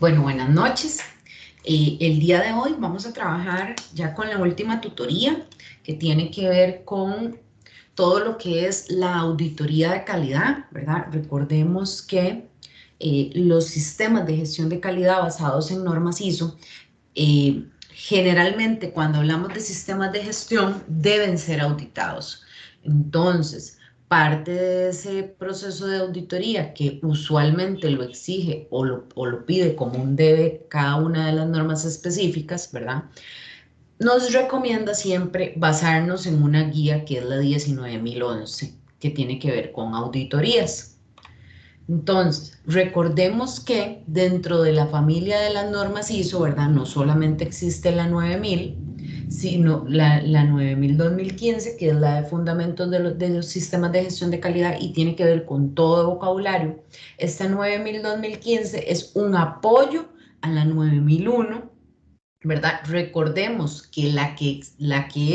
Bueno, buenas noches. El día de hoy vamos a trabajar ya con la última tutoría que tiene que ver con todo lo que es la auditoría de calidad, ¿verdad? Recordemos que los sistemas de gestión de calidad basados en normas ISO, generalmente cuando hablamos de sistemas de gestión deben ser auditados. Entonces, parte de ese proceso de auditoría que usualmente lo exige o lo pide como un debe cada una de las normas específicas, ¿verdad? Nos recomienda siempre basarnos en una guía que es la 19011, que tiene que ver con auditorías. Entonces, recordemos que dentro de la familia de las normas ISO, ¿verdad? No solamente existe la 9000, sino la 9000-2015, que es la de fundamentos de los sistemas de gestión de calidad y tiene que ver con todo vocabulario. Esta 9000-2015 es un apoyo a la 9001, ¿verdad? Recordemos que la que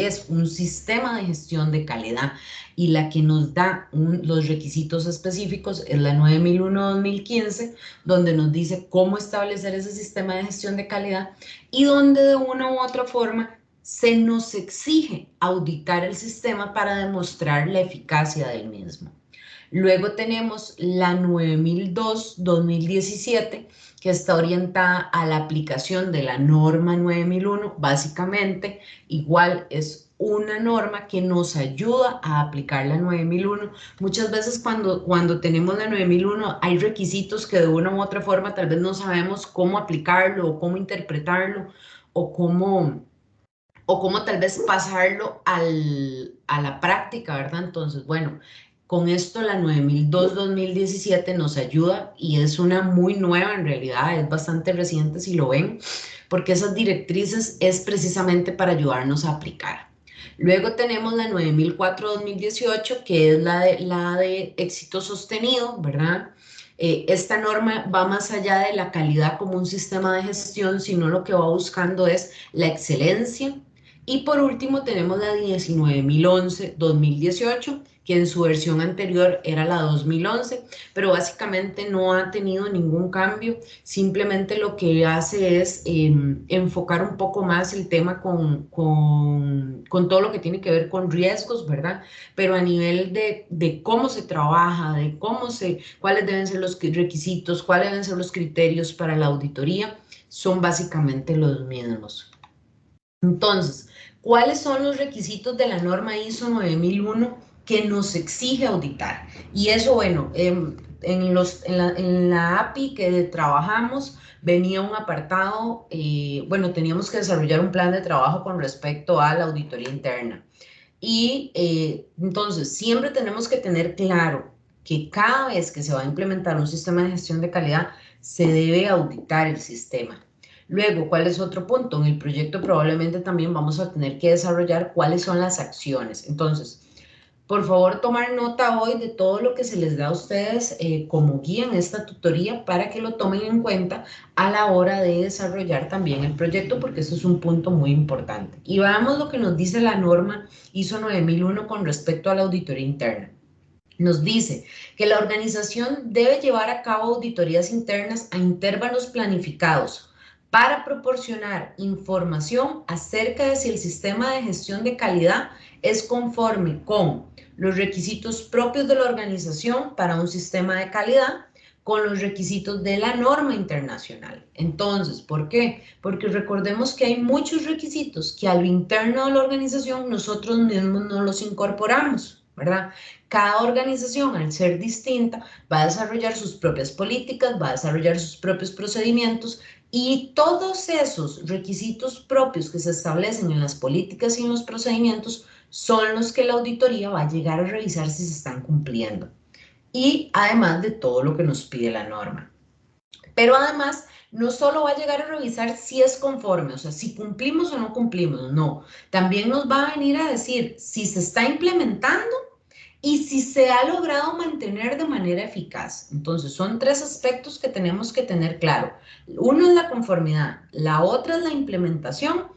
es un sistema de gestión de calidad y la que nos da los requisitos específicos es la 9001-2015, donde nos dice cómo establecer ese sistema de gestión de calidad y donde de una u otra forma se nos exige auditar el sistema para demostrar la eficacia del mismo. Luego tenemos la 9002-2017, que está orientada a la aplicación de la norma 9001. Básicamente, igual es una norma que nos ayuda a aplicar la 9001. Muchas veces cuando tenemos la 9001 hay requisitos que de una u otra forma tal vez no sabemos cómo aplicarlo o cómo interpretarlo o cómo tal vez pasarlo a la práctica, ¿verdad? Entonces, bueno, con esto la 9002-2017 nos ayuda y es una muy nueva en realidad, es bastante reciente si lo ven, porque esas directrices es precisamente para ayudarnos a aplicar. Luego tenemos la 9004-2018, que es la de éxito sostenido, ¿verdad? Esta norma va más allá de la calidad como un sistema de gestión, sino lo que va buscando es la excelencia. Y por último tenemos la 19011-2018, que en su versión anterior era la 2011, pero básicamente no ha tenido ningún cambio, simplemente lo que hace es enfocar un poco más el tema con todo lo que tiene que ver con riesgos, ¿verdad? Pero a nivel de cómo se trabaja, de cuáles deben ser los requisitos, cuáles deben ser los criterios para la auditoría, son básicamente los mismos. Entonces, ¿cuáles son los requisitos de la norma ISO 9001 que nos exige auditar? Y eso, bueno, en la API que trabajamos venía un apartado, bueno, teníamos que desarrollar un plan de trabajo con respecto a la auditoría interna. Y entonces, siempre tenemos que tener claro que cada vez que se va a implementar un sistema de gestión de calidad, se debe auditar el sistema. Luego, ¿cuál es otro punto? En el proyecto probablemente también vamos a tener que desarrollar cuáles son las acciones. Entonces, por favor, tomar nota hoy de todo lo que se les da a ustedes como guía en esta tutoría para que lo tomen en cuenta a la hora de desarrollar también el proyecto, porque eso es un punto muy importante. Y veamos lo que nos dice la norma ISO 9001 con respecto a la auditoría interna. Nos dice que la organización debe llevar a cabo auditorías internas a intervalos planificados para proporcionar información acerca de si el sistema de gestión de calidad es conforme con los requisitos propios de la organización para un sistema de calidad, con los requisitos de la norma internacional. Entonces, ¿por qué? Porque recordemos que hay muchos requisitos que a lo interno de la organización nosotros mismos no los incorporamos, ¿verdad? Cada organización, al ser distinta, va a desarrollar sus propias políticas, va a desarrollar sus propios procedimientos y todos esos requisitos propios que se establecen en las políticas y en los procedimientos son los que la auditoría va a llegar a revisar si se están cumpliendo. Y además de todo lo que nos pide la norma. Pero además, no solo va a llegar a revisar si es conforme, o sea, si cumplimos o no cumplimos, no. También nos va a venir a decir si se está implementando y si se ha logrado mantener de manera eficaz. Entonces, son tres aspectos que tenemos que tener claro. Uno es la conformidad, la otra es la implementación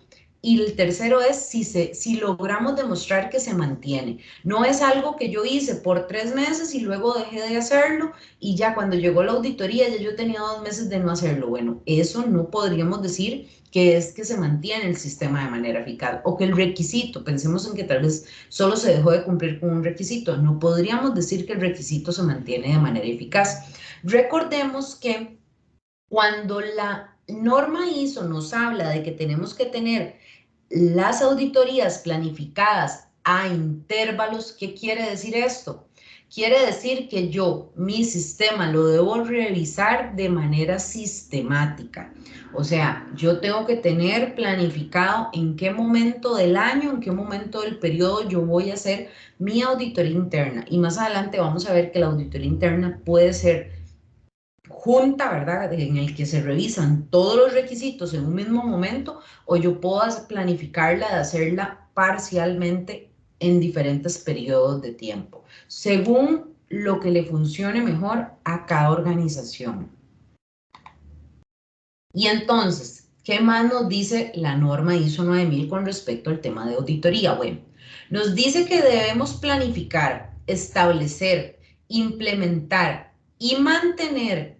Y el tercero es si logramos demostrar que se mantiene. No es algo que yo hice por 3 meses y luego dejé de hacerlo y ya cuando llegó la auditoría ya yo tenía 2 meses de no hacerlo. Bueno, eso no podríamos decir que es que se mantiene el sistema de manera eficaz o que el requisito, pensemos en que tal vez solo se dejó de cumplir con un requisito, no podríamos decir que el requisito se mantiene de manera eficaz. Recordemos que cuando la norma ISO nos habla de que tenemos que tener las auditorías planificadas a intervalos, ¿qué quiere decir esto? Quiere decir que yo, mi sistema, lo debo revisar de manera sistemática. O sea, yo tengo que tener planificado en qué momento del año, en qué momento del periodo yo voy a hacer mi auditoría interna. Y más adelante vamos a ver que la auditoría interna puede ser junta, ¿verdad? En el que se revisan todos los requisitos en un mismo momento, o yo puedo planificarla de hacerla parcialmente en diferentes periodos de tiempo, según lo que le funcione mejor a cada organización. Y entonces, ¿qué más nos dice la norma ISO 9000 con respecto al tema de auditoría? Bueno, nos dice que debemos planificar, establecer, implementar y mantener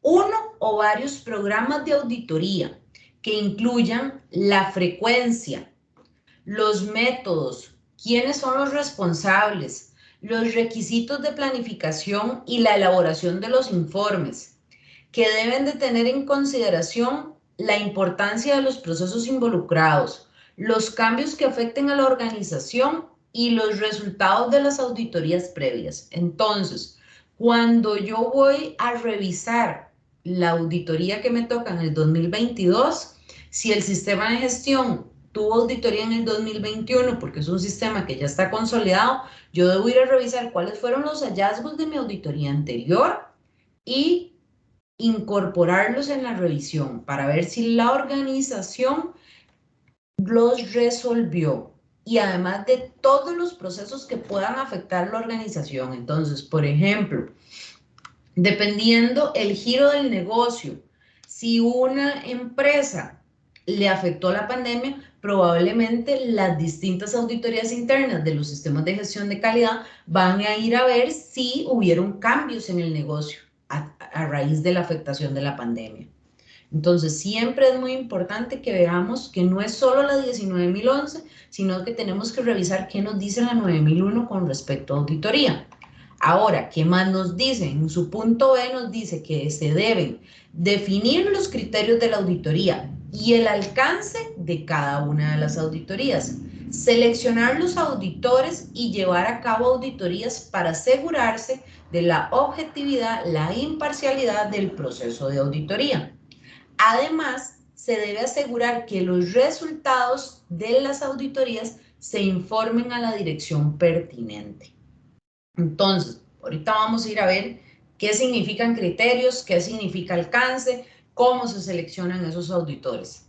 uno o varios programas de auditoría que incluyan la frecuencia, los métodos, quiénes son los responsables, los requisitos de planificación y la elaboración de los informes, que deben de tener en consideración la importancia de los procesos involucrados, los cambios que afecten a la organización y los resultados de las auditorías previas. Entonces, cuando yo voy a revisar la auditoría que me toca en el 2022, si el sistema de gestión tuvo auditoría en el 2021 porque es un sistema que ya está consolidado, yo debo ir a revisar cuáles fueron los hallazgos de mi auditoría anterior y incorporarlos en la revisión para ver si la organización los resolvió y además de todos los procesos que puedan afectar la organización. Entonces, por ejemplo, dependiendo el giro del negocio, si una empresa le afectó la pandemia, probablemente las distintas auditorías internas de los sistemas de gestión de calidad van a ir a ver si hubieron cambios en el negocio a raíz de la afectación de la pandemia. Entonces, siempre es muy importante que veamos que no es solo la 19.011, sino que tenemos que revisar qué nos dice la 9.001 con respecto a auditoría. Ahora, ¿qué más nos dice? En su punto B nos dice que se deben definir los criterios de la auditoría y el alcance de cada una de las auditorías, seleccionar los auditores y llevar a cabo auditorías para asegurarse de la objetividad, la imparcialidad del proceso de auditoría. Además, se debe asegurar que los resultados de las auditorías se informen a la dirección pertinente. Entonces, ahorita vamos a ir a ver qué significan criterios, qué significa alcance, cómo se seleccionan esos auditores.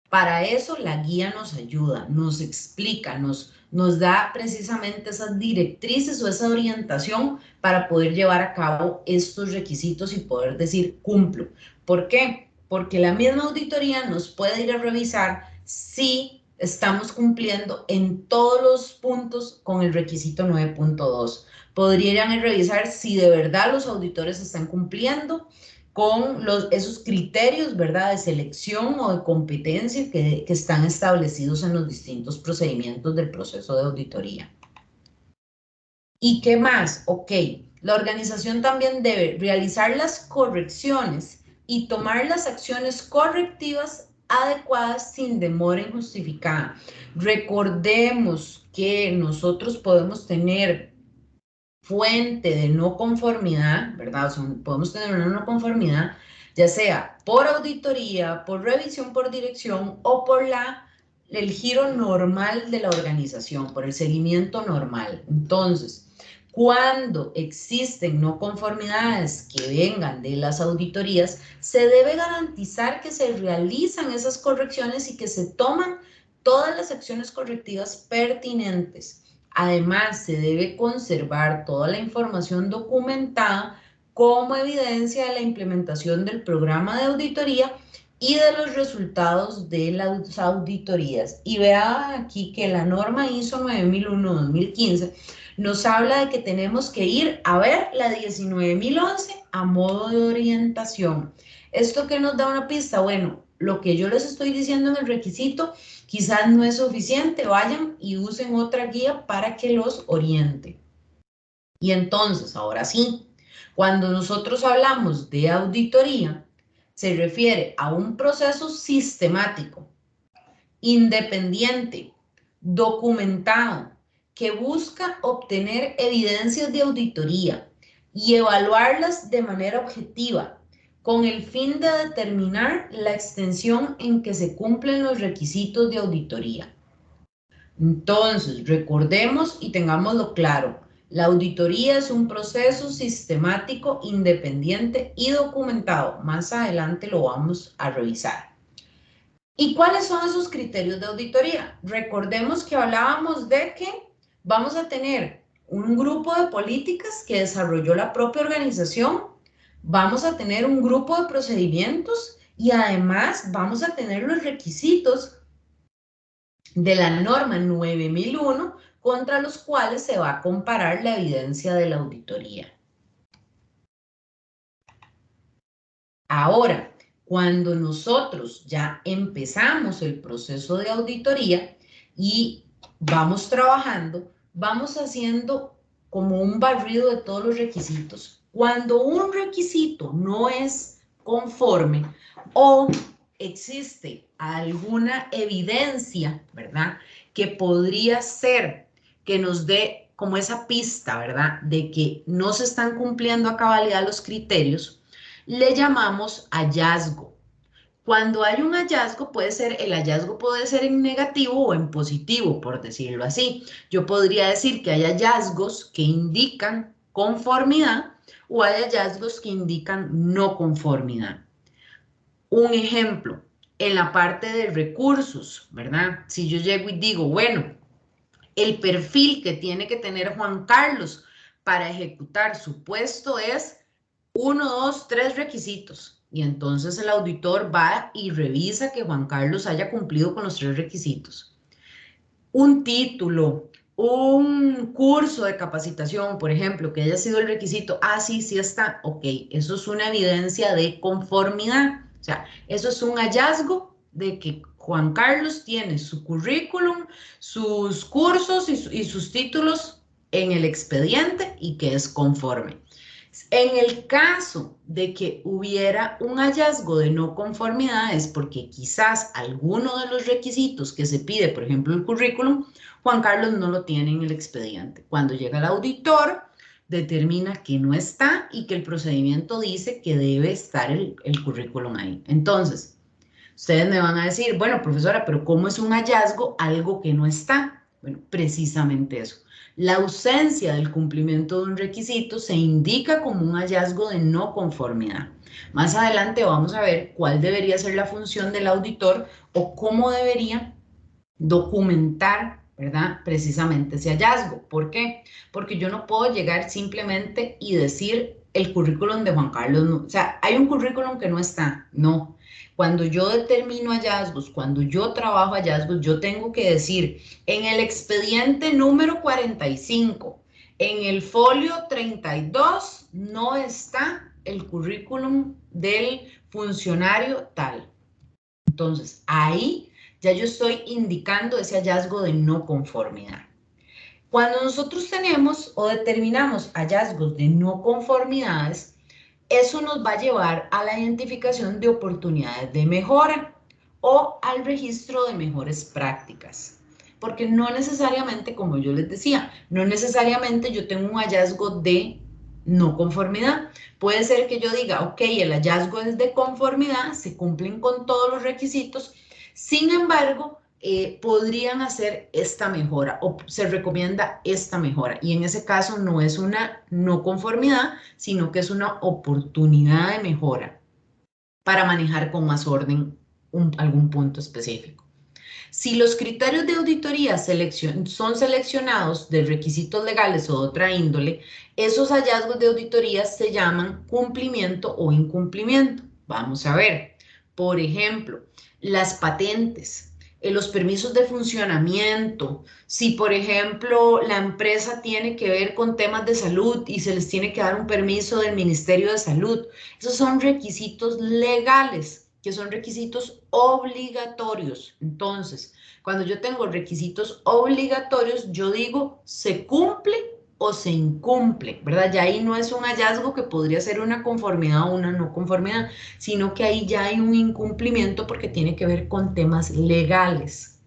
Para eso la guía nos ayuda, nos explica, nos da precisamente esas directrices o esa orientación para poder llevar a cabo estos requisitos y poder decir cumplo. ¿Por qué? Porque la misma auditoría nos puede ir a revisar si estamos cumpliendo en todos los puntos con el requisito 9.2. Podrían ir a revisar si de verdad los auditores están cumpliendo con esos criterios, ¿verdad?, de selección o de competencia que están establecidos en los distintos procedimientos del proceso de auditoría. ¿Y qué más? Ok, la organización también debe realizar las correcciones y tomar las acciones correctivas adecuadas sin demora injustificada. Recordemos que nosotros podemos tener fuente de no conformidad, ¿verdad? O sea, podemos tener una no conformidad, ya sea por auditoría, por revisión por dirección o por el giro normal de la organización, por el seguimiento normal. Entonces, cuando existen no conformidades que vengan de las auditorías, se debe garantizar que se realizan esas correcciones y que se toman todas las acciones correctivas pertinentes. Además, se debe conservar toda la información documentada como evidencia de la implementación del programa de auditoría y de los resultados de las auditorías. Y vea aquí que la norma ISO 9001-2015 nos habla de que tenemos que ir a ver la 19011 a modo de orientación. ¿Esto qué nos da una pista? Bueno, lo que yo les estoy diciendo en el requisito quizás no es suficiente, vayan y usen otra guía para que los oriente. Y entonces, ahora sí, cuando nosotros hablamos de auditoría, se refiere a un proceso sistemático, independiente, documentado, que busca obtener evidencias de auditoría y evaluarlas de manera objetiva, con el fin de determinar la extensión en que se cumplen los requisitos de auditoría. Entonces, recordemos y tengámoslo claro, la auditoría es un proceso sistemático, independiente y documentado. Más adelante lo vamos a revisar. ¿Y cuáles son esos criterios de auditoría? Recordemos que hablábamos de que vamos a tener un grupo de políticas que desarrolló la propia organización, vamos a tener un grupo de procedimientos y además vamos a tener los requisitos de la norma 9001 contra los cuales se va a comparar la evidencia de la auditoría. Ahora, cuando nosotros ya empezamos el proceso de auditoría y vamos trabajando, vamos haciendo como un barrido de todos los requisitos. Cuando un requisito no es conforme o existe alguna evidencia, ¿verdad?, que podría ser que nos dé como esa pista, ¿verdad?, de que no se están cumpliendo a cabalidad los criterios, le llamamos hallazgo. Cuando hay un hallazgo, el hallazgo puede ser en negativo o en positivo, por decirlo así. Yo podría decir que hay hallazgos que indican conformidad o hay hallazgos que indican no conformidad. Un ejemplo, en la parte de recursos, ¿verdad? Si yo llego y digo, bueno, el perfil que tiene que tener Juan Carlos para ejecutar su puesto es 1, 2, 3 requisitos. Y entonces el auditor va y revisa que Juan Carlos haya cumplido con los 3 requisitos. Un título, un curso de capacitación, por ejemplo, que haya sido el requisito, sí, sí está, ok, eso es una evidencia de conformidad. O sea, eso es un hallazgo de que Juan Carlos tiene su currículum, sus cursos y sus títulos en el expediente y que es conforme. En el caso de que hubiera un hallazgo de no conformidad es porque quizás alguno de los requisitos que se pide, por ejemplo el currículum, Juan Carlos no lo tiene en el expediente. Cuando llega el auditor, determina que no está y que el procedimiento dice que debe estar el currículum ahí. Entonces, ustedes me van a decir, bueno, profesora, pero ¿cómo es un hallazgo algo que no está? Bueno, precisamente eso. La ausencia del cumplimiento de un requisito se indica como un hallazgo de no conformidad. Más adelante vamos a ver cuál debería ser la función del auditor o cómo debería documentar, ¿verdad?, precisamente ese hallazgo. ¿Por qué? Porque yo no puedo llegar simplemente y decir el currículum de Juan Carlos, no, o sea, hay un currículum que no está, no. Cuando yo determino hallazgos, cuando yo trabajo hallazgos, yo tengo que decir en el expediente número 45, en el folio 32, no está el currículum del funcionario tal. Entonces, ahí ya yo estoy indicando ese hallazgo de no conformidad. Cuando nosotros tenemos o determinamos hallazgos de no conformidades, eso nos va a llevar a la identificación de oportunidades de mejora o al registro de mejores prácticas. Porque no necesariamente, como yo les decía, no necesariamente yo tengo un hallazgo de no conformidad. Puede ser que yo diga, ok, el hallazgo es de conformidad, se cumplen con todos los requisitos, sin embargo, podrían hacer esta mejora o se recomienda esta mejora. Y en ese caso no es una no conformidad, sino que es una oportunidad de mejora para manejar con más orden algún punto específico. Si los criterios de auditoría son seleccionados de requisitos legales o de otra índole, esos hallazgos de auditoría se llaman cumplimiento o incumplimiento. Vamos a ver. Por ejemplo, las patentes, los permisos de funcionamiento. Si, por ejemplo, la empresa tiene que ver con temas de salud y se les tiene que dar un permiso del Ministerio de Salud, esos son requisitos legales, que son requisitos obligatorios. Entonces, cuando yo tengo requisitos obligatorios, yo digo, se cumple o se incumple, ¿verdad? Ya ahí no es un hallazgo que podría ser una conformidad o una no conformidad, sino que ahí ya hay un incumplimiento porque tiene que ver con temas legales.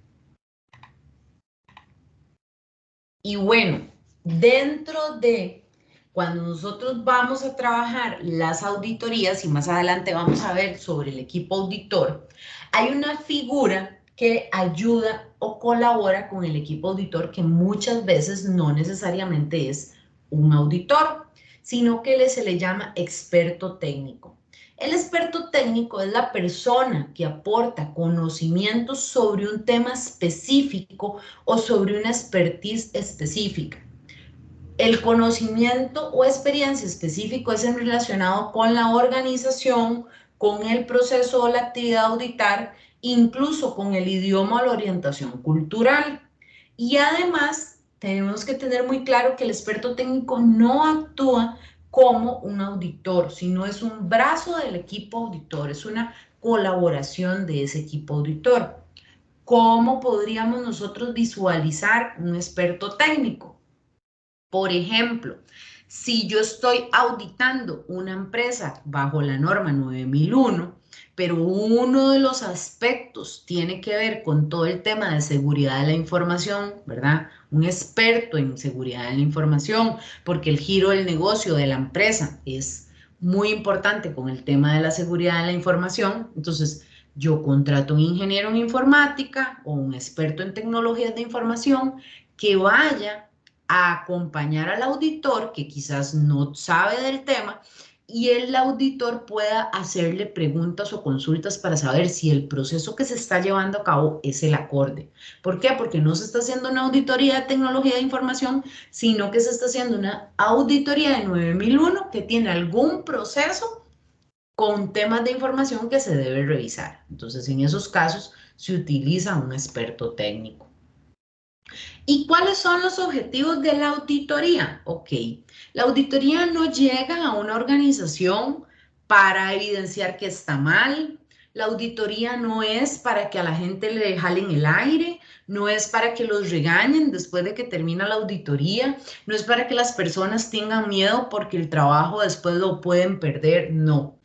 Y bueno, dentro de cuando nosotros vamos a trabajar las auditorías, y más adelante vamos a ver sobre el equipo auditor, hay una figura que ayuda o colabora con el equipo auditor que muchas veces no necesariamente es un auditor, sino que se le llama experto técnico. El experto técnico es la persona que aporta conocimientos sobre un tema específico o sobre una expertise específica. El conocimiento o experiencia específico es relacionado con la organización, con el proceso o la actividad auditar, incluso con el idioma o la orientación cultural. Y además, tenemos que tener muy claro que el experto técnico no actúa como un auditor, sino es un brazo del equipo auditor, es una colaboración de ese equipo auditor. ¿Cómo podríamos nosotros visualizar un experto técnico? Por ejemplo, si yo estoy auditando una empresa bajo la norma 9001, pero uno de los aspectos tiene que ver con todo el tema de seguridad de la información, ¿verdad? Un experto en seguridad de la información, porque el giro del negocio de la empresa es muy importante con el tema de la seguridad de la información. Entonces, yo contrato un ingeniero en informática o un experto en tecnologías de información que vaya a acompañar al auditor que quizás no sabe del tema y el auditor pueda hacerle preguntas o consultas para saber si el proceso que se está llevando a cabo es el acorde. ¿Por qué? Porque no se está haciendo una auditoría de tecnología de información, sino que se está haciendo una auditoría de 9001 que tiene algún proceso con temas de información que se debe revisar. Entonces, en esos casos se utiliza un experto técnico. ¿Y cuáles son los objetivos de la auditoría? Ok, la auditoría no llega a una organización para evidenciar que está mal. La auditoría no es para que a la gente le jalen el aire, no es para que los regañen después de que termina la auditoría, no es para que las personas tengan miedo porque el trabajo después lo pueden perder, no.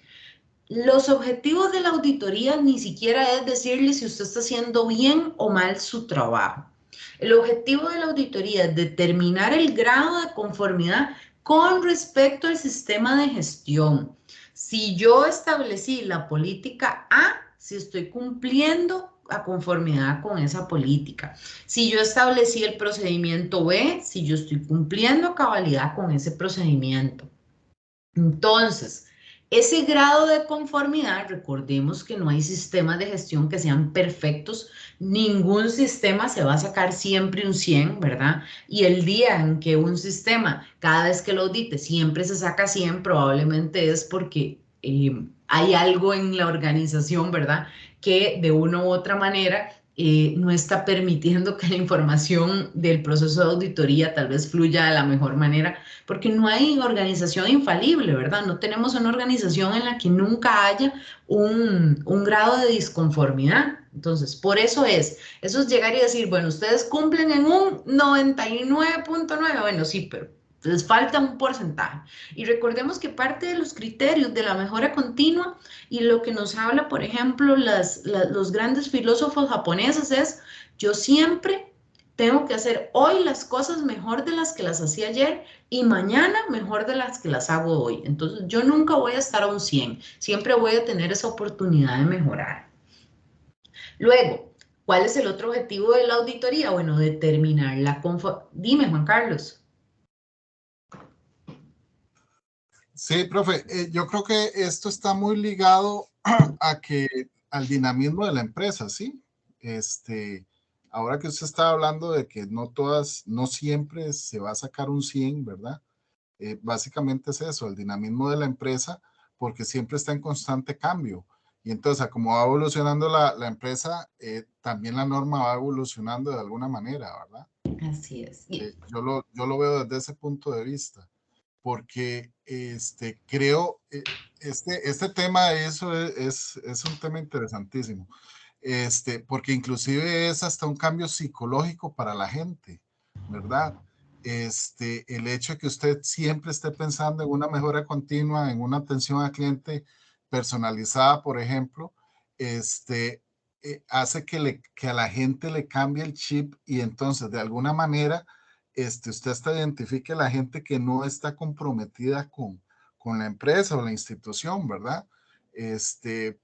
Los objetivos de la auditoría ni siquiera es decirle si usted está haciendo bien o mal su trabajo. El objetivo de la auditoría es determinar el grado de conformidad con respecto al sistema de gestión. Si yo establecí la política A, si estoy cumpliendo a conformidad con esa política. Si yo establecí el procedimiento B, si yo estoy cumpliendo a cabalidad con ese procedimiento. Entonces, ese grado de conformidad, recordemos que no hay sistemas de gestión que sean perfectos, ningún sistema se va a sacar siempre un 100, ¿verdad? Y el día en que un sistema, cada vez que lo audite, siempre se saca 100, probablemente es porque hay algo en la organización, ¿verdad? Que de una u otra manera no está permitiendo que la información del proceso de auditoría tal vez fluya de la mejor manera porque no hay organización infalible, ¿verdad? No tenemos una organización en la que nunca haya un grado de disconformidad. Entonces, por eso eso es llegar y decir, bueno, ustedes cumplen en un 99.9, bueno, sí, pero les falta un porcentaje. Y recordemos que parte de los criterios de la mejora continua y lo que nos habla, por ejemplo, los grandes filósofos japoneses es, yo siempre tengo que hacer hoy las cosas mejor de las que las hacía ayer y mañana mejor de las que las hago hoy. Entonces yo nunca voy a estar a un 100, siempre voy a tener esa oportunidad de mejorar. Luego, ¿cuál es el otro objetivo de la auditoría? Bueno, determinar la conformidad. Dime, Juan Carlos. Sí, profe, yo creo que esto está muy ligado al dinamismo de la empresa, ¿sí? Ahora que usted está hablando de que no siempre se va a sacar un 100, ¿verdad? Básicamente es eso, el dinamismo de la empresa, porque siempre está en constante cambio. Y entonces, como va evolucionando la empresa, también la norma va evolucionando de alguna manera, ¿verdad? Así es. Yo lo veo desde ese punto de vista, porque creo, este tema de eso es un tema interesantísimo, porque inclusive es hasta un cambio psicológico para la gente, ¿verdad? El hecho de que usted siempre esté pensando en una mejora continua, en una atención al cliente personalizada, por ejemplo, hace que a la gente le cambie el chip y entonces de alguna manera usted hasta identifique a la gente que no está comprometida con la empresa o la institución, ¿verdad?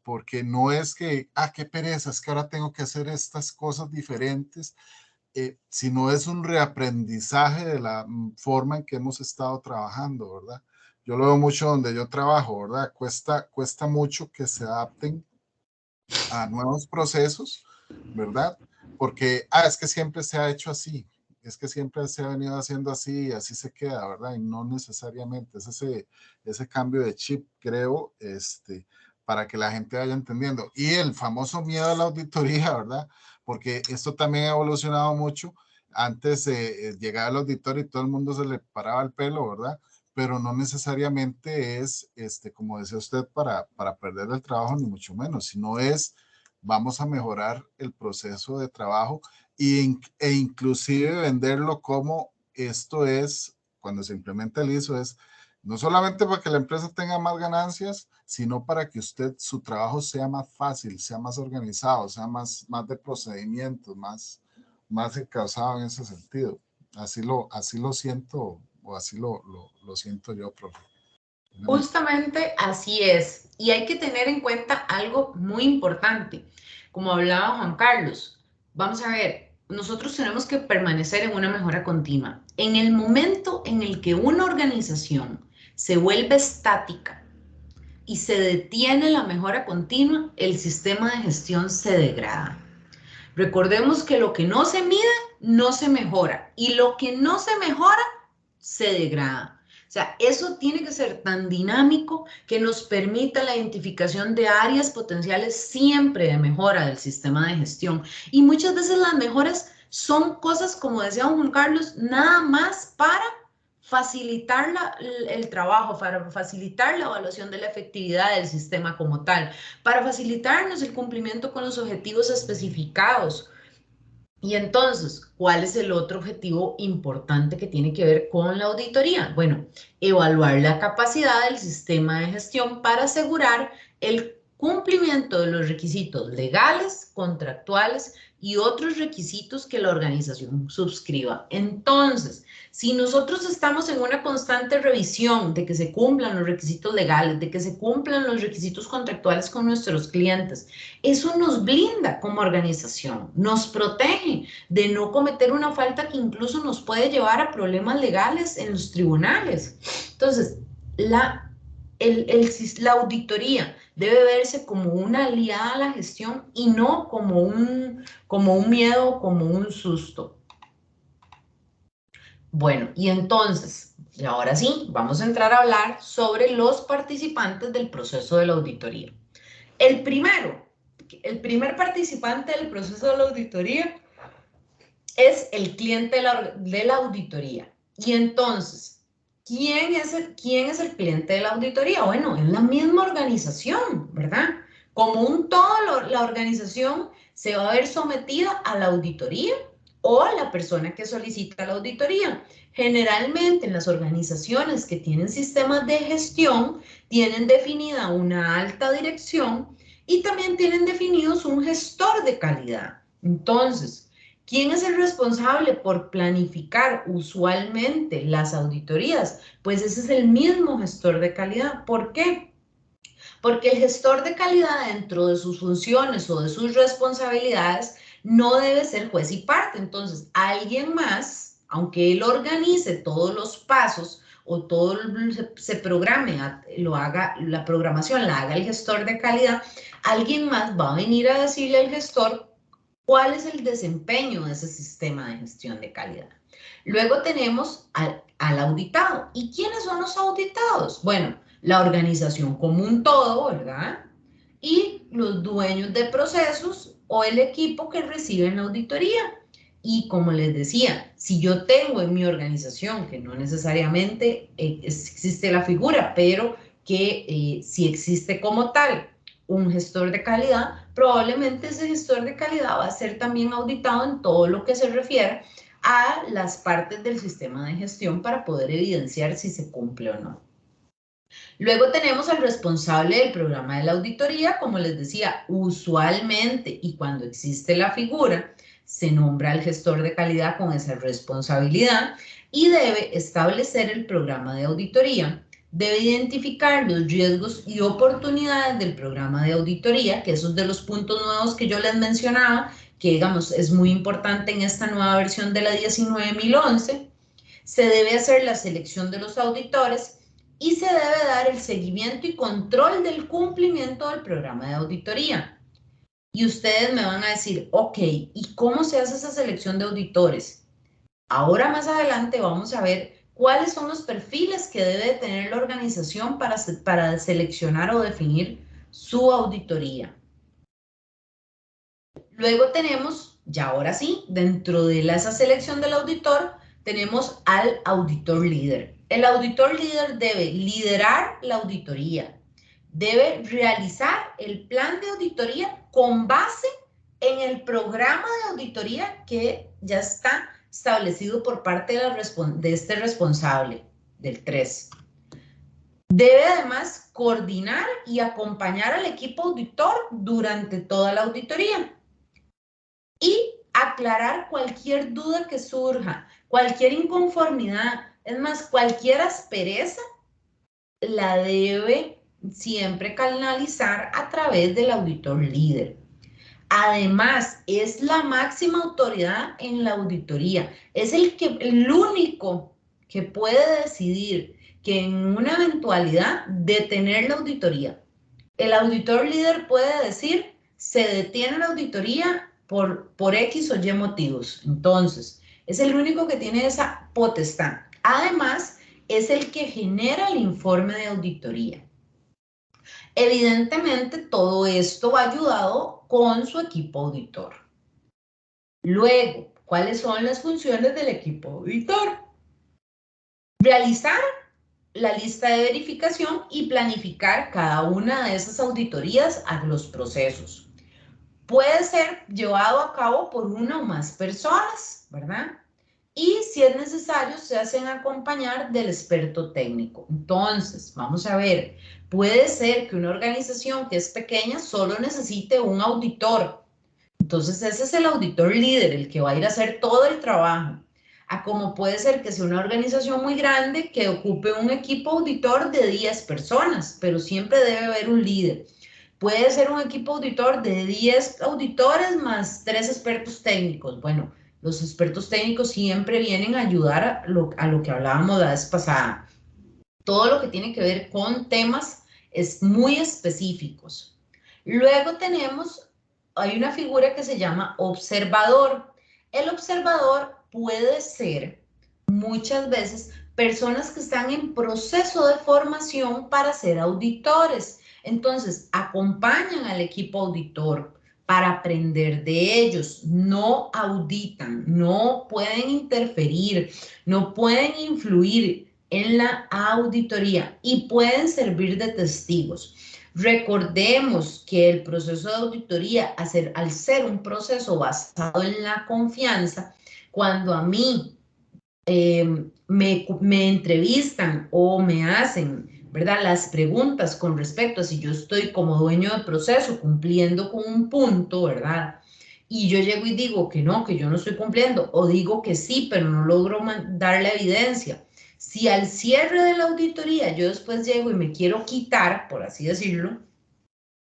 Porque no es que, qué pereza, es que ahora tengo que hacer estas cosas diferentes, sino es un reaprendizaje de la forma en que hemos estado trabajando, ¿verdad? Yo lo veo mucho donde yo trabajo, ¿verdad? Cuesta mucho que se adapten a nuevos procesos, ¿verdad? Porque, es que siempre se ha hecho así, es que siempre se ha venido haciendo así y así se queda, ¿verdad? Y no necesariamente, es ese cambio de chip, creo, para que la gente vaya entendiendo. Y el famoso miedo a la auditoría, ¿verdad? Porque esto también ha evolucionado mucho. Antes llegaba al auditorio y todo el mundo se le paraba el pelo, ¿verdad? Pero no necesariamente es, como decía usted, para perder el trabajo, ni mucho menos, sino es, vamos a mejorar el proceso de trabajo e inclusive venderlo como esto es, cuando se implementa el ISO, es no solamente para que la empresa tenga más ganancias, sino para que usted, su trabajo sea más fácil, sea más organizado, sea más de procedimientos, más encauzado en ese sentido. Así lo siento, o así lo siento yo, profe. Justamente así es. Y hay que tener en cuenta algo muy importante. Como hablaba Juan Carlos, vamos a ver, nosotros tenemos que permanecer en una mejora continua. En el momento en el que una organización se vuelve estática y se detiene la mejora continua, el sistema de gestión se degrada. Recordemos que lo que no se mide no se mejora y lo que no se mejora se degrada. O sea, eso tiene que ser tan dinámico que nos permita la identificación de áreas potenciales siempre de mejora del sistema de gestión. Y muchas veces las mejoras son cosas, como decía Juan Carlos, nada más para facilitar el trabajo, para facilitar la evaluación de la efectividad del sistema como tal, para facilitarnos el cumplimiento con los objetivos especificados. Y entonces, ¿cuál es el otro objetivo importante que tiene que ver con la auditoría? Bueno, evaluar la capacidad del sistema de gestión para asegurar el cumplimiento de los requisitos legales, contractuales y otros requisitos que la organización suscriba. Entonces, si nosotros estamos en una constante revisión de que se cumplan los requisitos legales, de que se cumplan los requisitos contractuales con nuestros clientes, eso nos blinda como organización, nos protege de no cometer una falta que incluso nos puede llevar a problemas legales en los tribunales. Entonces, la auditoría debe verse como una aliada a la gestión y no como un miedo, como un susto. Bueno, y entonces, ahora sí, vamos a entrar a hablar sobre los participantes del proceso de la auditoría. El primer participante del proceso de la auditoría es el cliente de la auditoría. Y entonces, ¿quién es el cliente de la auditoría? Bueno, es la misma organización, ¿verdad? Como un todo, la organización se va a ver sometida a la auditoría o a la persona que solicita la auditoría. Generalmente en las organizaciones que tienen sistemas de gestión, tienen definida una alta dirección y también tienen definidos un gestor de calidad. Entonces, ¿quién es el responsable por planificar usualmente las auditorías? Pues ese es el mismo gestor de calidad. ¿Por qué? Porque el gestor de calidad, dentro de sus funciones o de sus responsabilidades, no debe ser juez y parte. Entonces, alguien más, aunque él organice todos los pasos o todo se programe, lo haga, la programación la haga el gestor de calidad, alguien más va a venir a decirle al gestor cuál es el desempeño de ese sistema de gestión de calidad. Luego tenemos al auditado. ¿Y quiénes son los auditados? Bueno, la organización como un todo, ¿verdad? Y los dueños de procesos o el equipo que reciben la auditoría. Y como les decía, si yo tengo en mi organización, que no necesariamente existe la figura, pero que si existe como tal un gestor de calidad, probablemente ese gestor de calidad va a ser también auditado en todo lo que se refiere a las partes del sistema de gestión para poder evidenciar si se cumple o no. Luego tenemos al responsable del programa de la auditoría, como les decía, usualmente y cuando existe la figura, se nombra al gestor de calidad con esa responsabilidad y debe establecer el programa de auditoría, debe identificar los riesgos y oportunidades del programa de auditoría, que esos de los puntos nuevos que yo les mencionaba, que digamos es muy importante en esta nueva versión de la 19.011, se debe hacer la selección de los auditores y se debe dar el seguimiento y control del cumplimiento del programa de auditoría. Y ustedes me van a decir, ok, ¿y cómo se hace esa selección de auditores? Ahora más adelante vamos a ver cuáles son los perfiles que debe tener la organización para seleccionar o definir su auditoría. Luego tenemos, ya ahora sí, dentro de esa selección del auditor, tenemos al auditor líder. El auditor líder debe liderar la auditoría, debe realizar el plan de auditoría con base en el programa de auditoría que ya está establecido por parte de este responsable del 3. Debe además coordinar y acompañar al equipo auditor durante toda la auditoría y aclarar cualquier duda que surja, cualquier inconformidad, es más, cualquier aspereza la debe siempre canalizar a través del auditor líder. Además, es la máxima autoridad en la auditoría, es el único que puede decidir que en una eventualidad detener la auditoría. El auditor líder puede decir, se detiene la auditoría por X o Y motivos. Entonces, es el único que tiene esa potestad. Además, es el que genera el informe de auditoría. Evidentemente, todo esto va ayudado con su equipo auditor. Luego, ¿cuáles son las funciones del equipo auditor? Realizar la lista de verificación y planificar cada una de esas auditorías a los procesos. Puede ser llevado a cabo por una o más personas, ¿verdad? Y si es necesario, se hacen acompañar del experto técnico. Entonces, vamos a ver, puede ser que una organización que es pequeña solo necesite un auditor. Entonces, ese es el auditor líder, el que va a ir a hacer todo el trabajo. A como puede ser que sea una organización muy grande que ocupe un equipo auditor de 10 personas, pero siempre debe haber un líder. Puede ser un equipo auditor de 10 auditores más 3 expertos técnicos. Bueno, los expertos técnicos siempre vienen a ayudar a lo que hablábamos la vez pasada. Todo lo que tiene que ver con temas es muy específicos. Luego hay una figura que se llama observador. El observador puede ser muchas veces personas que están en proceso de formación para ser auditores. Entonces, acompañan al equipo auditor para aprender de ellos, no auditan, no pueden interferir, no pueden influir en la auditoría y pueden servir de testigos. Recordemos que el proceso de auditoría, al ser un proceso basado en la confianza, cuando a mí me entrevistan o me hacen, ¿verdad?, las preguntas con respecto a si yo estoy como dueño del proceso cumpliendo con un punto, ¿verdad? Y yo llego y digo que no, que yo no estoy cumpliendo, o digo que sí, pero no logro dar la evidencia. Si al cierre de la auditoría yo después llego y me quiero quitar, por así decirlo,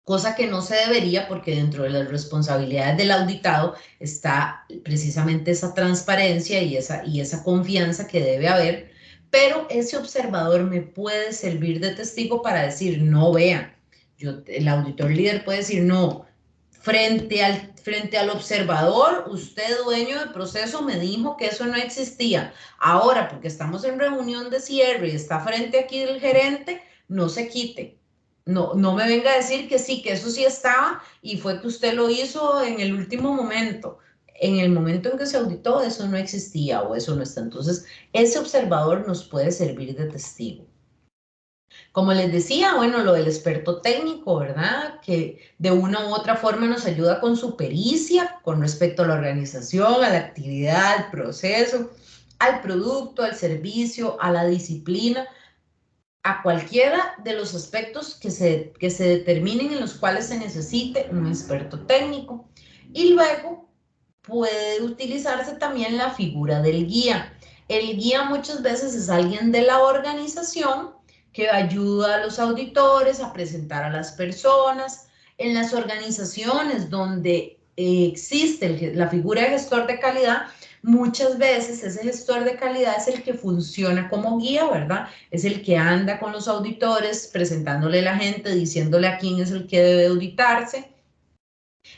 cosa que no se debería porque dentro de las responsabilidades del auditado está precisamente esa transparencia y esa confianza que debe haber, pero ese observador me puede servir de testigo para decir, no, vean, el auditor líder puede decir, no, frente al observador, usted dueño del proceso me dijo que eso no existía. Ahora, porque estamos en reunión de cierre y está frente aquí el gerente, no se quite. No me venga a decir que sí, que eso sí estaba y fue que usted lo hizo en el último momento. En el momento en que se auditó, eso no existía o eso no está. Entonces, ese observador nos puede servir de testigo. Como les decía, bueno, lo del experto técnico, ¿verdad? Que de una u otra forma nos ayuda con su pericia con respecto a la organización, a la actividad, al proceso, al producto, al servicio, a la disciplina, a cualquiera de los aspectos que se determinen en los cuales se necesite un experto técnico. Y luego puede utilizarse también la figura del guía. El guía muchas veces es alguien de la organización que ayuda a los auditores a presentar a las personas. En las organizaciones donde existe la figura de gestor de calidad, muchas veces ese gestor de calidad es el que funciona como guía, ¿verdad? Es el que anda con los auditores, presentándole a la gente, diciéndole a quién es el que debe auditarse.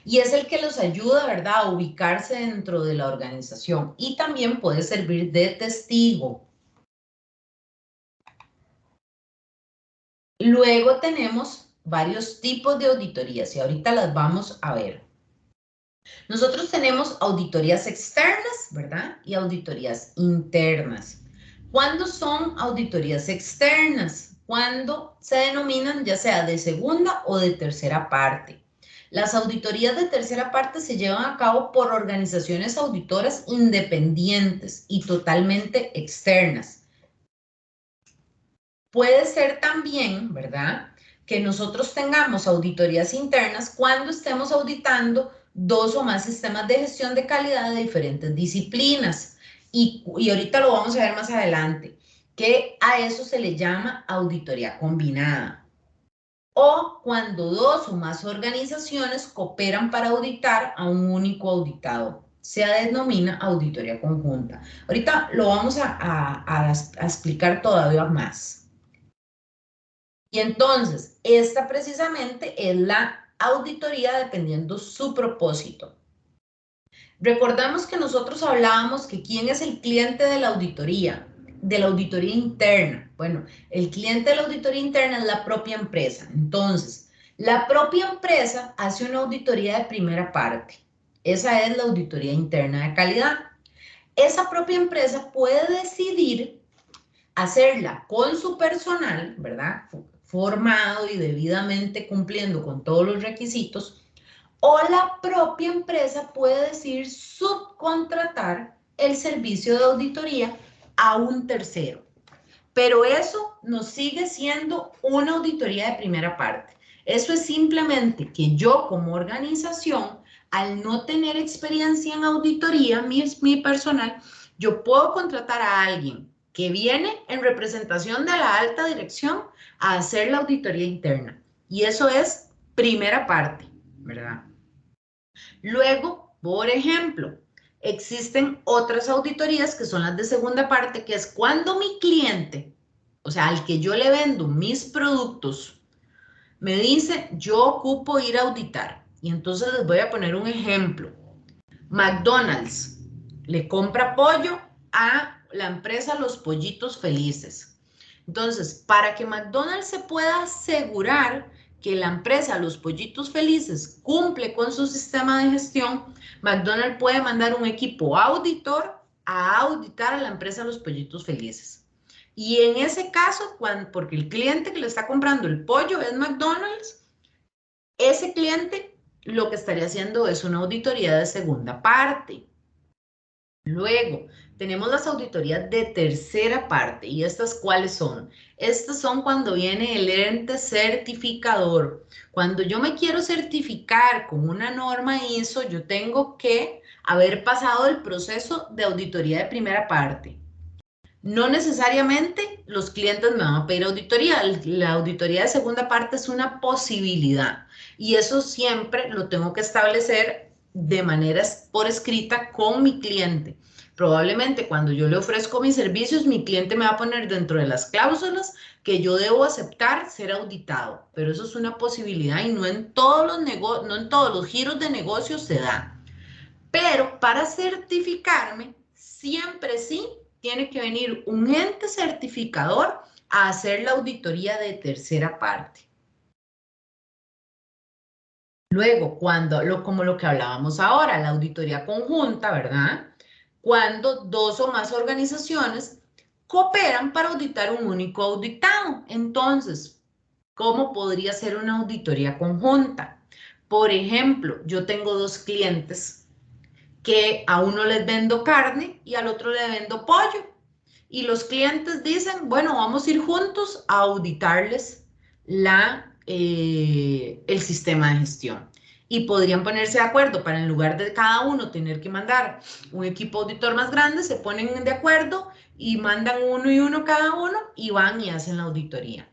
Y es el que los ayuda, ¿verdad?, a ubicarse dentro de la organización y también puede servir de testigo. Luego tenemos varios tipos de auditorías y ahorita las vamos a ver. Nosotros tenemos auditorías externas, ¿verdad? Y auditorías internas. ¿Cuándo son auditorías externas? Cuando se denominan ya sea de segunda o de tercera parte. Las auditorías de tercera parte se llevan a cabo por organizaciones auditoras independientes y totalmente externas. Puede ser también, ¿verdad?, que nosotros tengamos auditorías internas cuando estemos auditando 2 o más sistemas de gestión de calidad de diferentes disciplinas. Y ahorita lo vamos a ver más adelante, que a eso se le llama auditoría combinada. O cuando 2 o más organizaciones cooperan para auditar a un único auditado. Se denomina auditoría conjunta. Ahorita lo vamos a explicar todavía más. Y entonces, esta precisamente es la auditoría dependiendo su propósito. Recordamos que nosotros hablábamos que quién es el cliente de la auditoría interna. Bueno, el cliente de la auditoría interna es la propia empresa. Entonces, la propia empresa hace una auditoría de primera parte. Esa es la auditoría interna de calidad. Esa propia empresa puede decidir hacerla con su personal, ¿verdad?, formado y debidamente cumpliendo con todos los requisitos, o la propia empresa puede decidir subcontratar el servicio de auditoría a un tercero. Pero eso nos sigue siendo una auditoría de primera parte. Eso es simplemente que yo como organización, al no tener experiencia en auditoría, mi personal, yo puedo contratar a alguien que viene en representación de la alta dirección a hacer la auditoría interna. Y eso es primera parte, ¿verdad? Luego, por ejemplo, existen otras auditorías que son las de segunda parte, que es cuando mi cliente, o sea, al que yo le vendo mis productos, me dice, yo ocupo ir a auditar. Y entonces les voy a poner un ejemplo. McDonald's le compra pollo a la empresa Los Pollitos Felices. Entonces, para que McDonald's se pueda asegurar que la empresa Los Pollitos Felices cumple con su sistema de gestión, McDonald's puede mandar un equipo auditor a auditar a la empresa Los Pollitos Felices. Y en ese caso, porque el cliente que le está comprando el pollo es McDonald's, ese cliente lo que estaría haciendo es una auditoría de segunda parte. Luego, tenemos las auditorías de tercera parte. ¿Y estas cuáles son? Estas son cuando viene el ente certificador. Cuando yo me quiero certificar con una norma ISO, yo tengo que haber pasado el proceso de auditoría de primera parte. No necesariamente los clientes me van a pedir auditoría. La auditoría de segunda parte es una posibilidad y eso siempre lo tengo que establecer de manera por escrita con mi cliente. Probablemente cuando yo le ofrezco mis servicios, mi cliente me va a poner dentro de las cláusulas que yo debo aceptar ser auditado, pero eso es una posibilidad y no en todos los giros de negocio se da. Pero para certificarme, siempre sí tiene que venir un ente certificador a hacer la auditoría de tercera parte. Luego, como lo que hablábamos ahora, la auditoría conjunta, ¿verdad? Cuando dos o más organizaciones cooperan para auditar un único auditado. Entonces, ¿cómo podría ser una auditoría conjunta? Por ejemplo, yo tengo dos clientes que a uno les vendo carne y al otro le vendo pollo. Y los clientes dicen, bueno, vamos a ir juntos a auditarles el sistema de gestión. Y podrían ponerse de acuerdo para en lugar de cada uno tener que mandar un equipo auditor más grande, se ponen de acuerdo y mandan uno y uno cada uno y van y hacen la auditoría.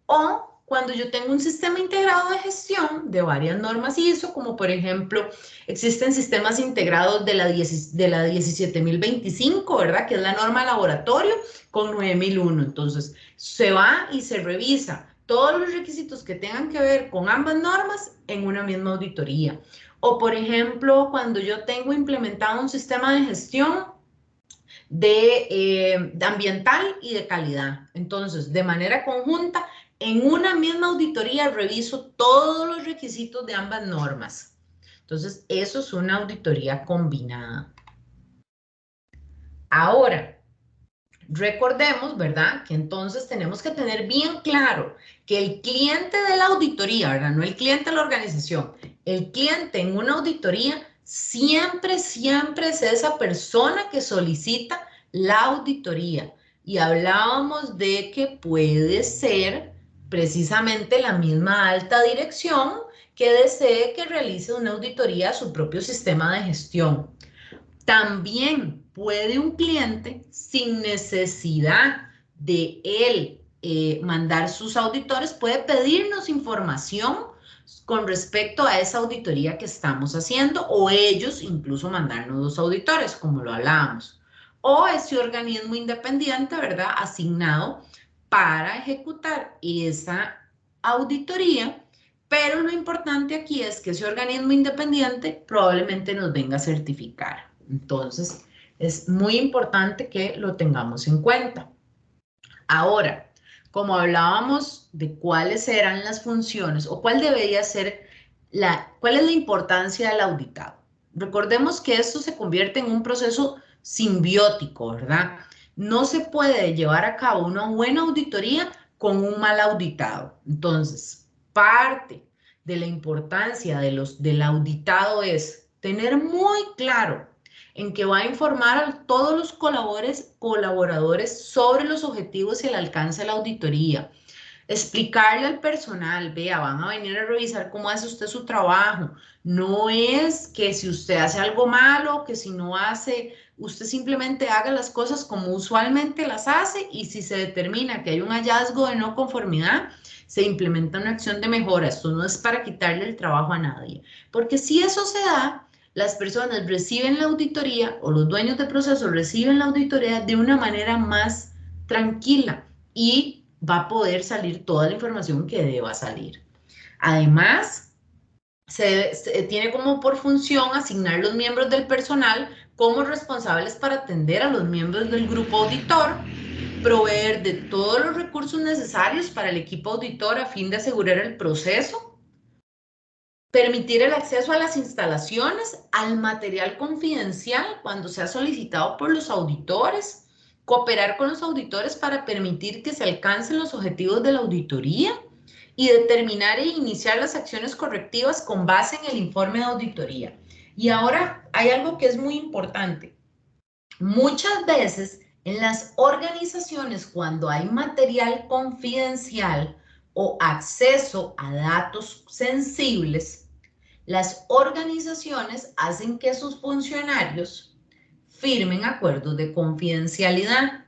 O cuando yo tengo un sistema integrado de gestión de varias normas ISO, como por ejemplo, existen sistemas integrados de la 17025, ¿verdad? Que es la norma laboratorio con 9001. Entonces, se va y se revisa todos los requisitos que tengan que ver con ambas normas en una misma auditoría. O por ejemplo, cuando yo tengo implementado un sistema de gestión de ambiental y de calidad. Entonces, de manera conjunta, en una misma auditoría reviso todos los requisitos de ambas normas. Entonces, eso es una auditoría combinada. Ahora, recordemos, ¿verdad? Que entonces tenemos que tener bien claro que el cliente de la auditoría, ¿verdad? No el cliente de la organización, el cliente en una auditoría siempre, siempre es esa persona que solicita la auditoría. Y hablábamos de que puede ser precisamente la misma alta dirección que desee que realice una auditoría a su propio sistema de gestión. También puede un cliente, sin necesidad de él mandar sus auditores, puede pedirnos información con respecto a esa auditoría que estamos haciendo, o ellos incluso mandarnos los auditores, como lo hablábamos. O ese organismo independiente, ¿verdad? Asignado para ejecutar esa auditoría, pero lo importante aquí es que ese organismo independiente probablemente nos venga a certificar. Entonces, es muy importante que lo tengamos en cuenta. Ahora, como hablábamos de cuáles eran las funciones o cuál debería ser cuál es la importancia del auditado. Recordemos que esto se convierte en un proceso simbiótico, ¿verdad? No se puede llevar a cabo una buena auditoría con un mal auditado. Entonces, parte de la importancia del auditado es tener muy claro en que va a informar a todos los colaboradores sobre los objetivos y el alcance de la auditoría. Explicarle al personal, vea, van a venir a revisar cómo hace usted su trabajo. No es que si usted hace algo malo, que si no hace, usted simplemente haga las cosas como usualmente las hace y si se determina que hay un hallazgo de no conformidad, se implementa una acción de mejora. Esto no es para quitarle el trabajo a nadie, porque si eso se da, las personas reciben la auditoría o los dueños de proceso reciben la auditoría de una manera más tranquila y va a poder salir toda la información que deba salir. Además, se tiene como por función asignar los miembros del personal como responsables para atender a los miembros del grupo auditor, proveer de todos los recursos necesarios para el equipo auditor a fin de asegurar el proceso, permitir el acceso a las instalaciones, al material confidencial cuando sea solicitado por los auditores, cooperar con los auditores para permitir que se alcancen los objetivos de la auditoría y determinar e iniciar las acciones correctivas con base en el informe de auditoría. Y ahora hay algo que es muy importante. Muchas veces en las organizaciones, cuando hay material confidencial o acceso a datos sensibles, las organizaciones hacen que sus funcionarios firmen acuerdos de confidencialidad.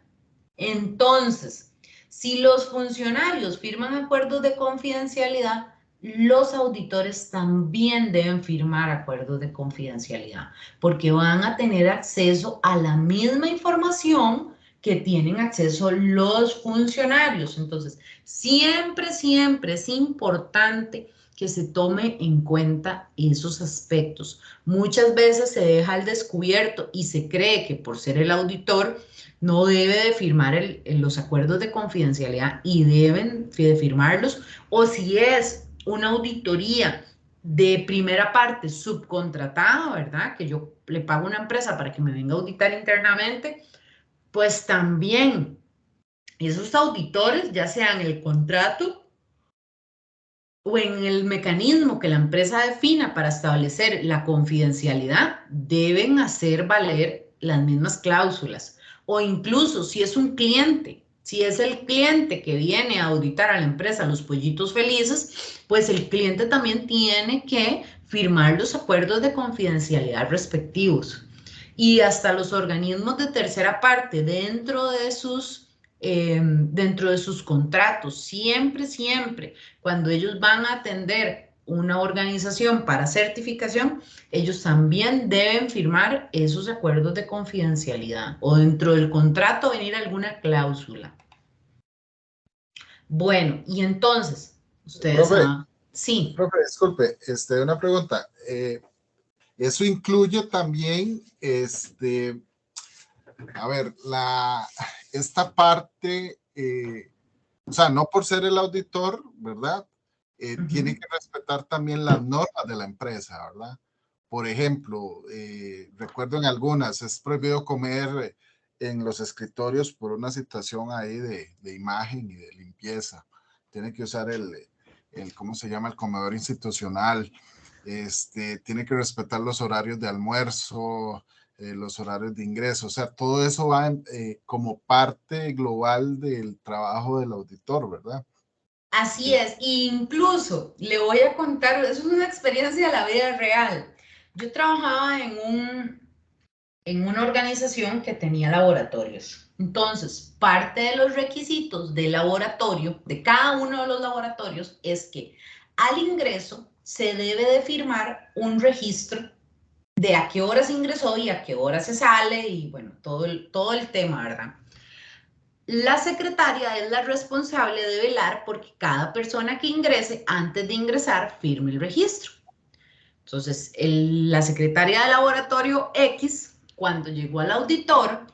Entonces, si los funcionarios firman acuerdos de confidencialidad, los auditores también deben firmar acuerdos de confidencialidad, porque van a tener acceso a la misma información que tienen acceso los funcionarios. Entonces, siempre, siempre es importante que se tome en cuenta esos aspectos. Muchas veces se deja al descubierto y se cree que por ser el auditor no debe de firmar los acuerdos de confidencialidad y deben de firmarlos, o si es una auditoría de primera parte subcontratada, ¿verdad? Que yo le pago a una empresa para que me venga a auditar internamente, pues también esos auditores, ya sea en el contrato o en el mecanismo que la empresa defina para establecer la confidencialidad, deben hacer valer las mismas cláusulas. O incluso si es un cliente, si es el cliente que viene a auditar a la empresa Los Pollitos Felices, pues el cliente también tiene que firmar los acuerdos de confidencialidad respectivos. Y hasta los organismos de tercera parte dentro de sus contratos, siempre, cuando ellos van a atender una organización para certificación, ellos también deben firmar esos acuerdos de confidencialidad o dentro del contrato venir alguna cláusula. Bueno, y entonces, ustedes Profe, saben, sí. profe, disculpe, una pregunta. Eso incluye también, a ver, esta parte, o sea, no por ser el auditor, ¿verdad? Tiene que respetar también las normas de la empresa, ¿verdad? Por ejemplo, recuerdo en algunas, es prohibido comer en los escritorios por una situación ahí de imagen y de limpieza. Tiene que usar ¿cómo se llama? El comedor institucional. Tiene que respetar los horarios de almuerzo, los horarios de ingreso. O sea, todo eso va como parte global del trabajo del auditor, ¿verdad? Así es, incluso le voy a contar, eso es una experiencia de la vida real. Yo trabajaba en una organización que tenía laboratorios. Entonces, parte de los requisitos del laboratorio, de cada uno de los laboratorios, es que al ingreso se debe de firmar un registro de a qué hora se ingresó y a qué hora se sale y bueno, todo el tema, ¿verdad? La secretaria es la responsable de velar porque cada persona que ingrese, antes de ingresar, firme el registro. Entonces, la secretaria de laboratorio X, cuando llegó al auditor,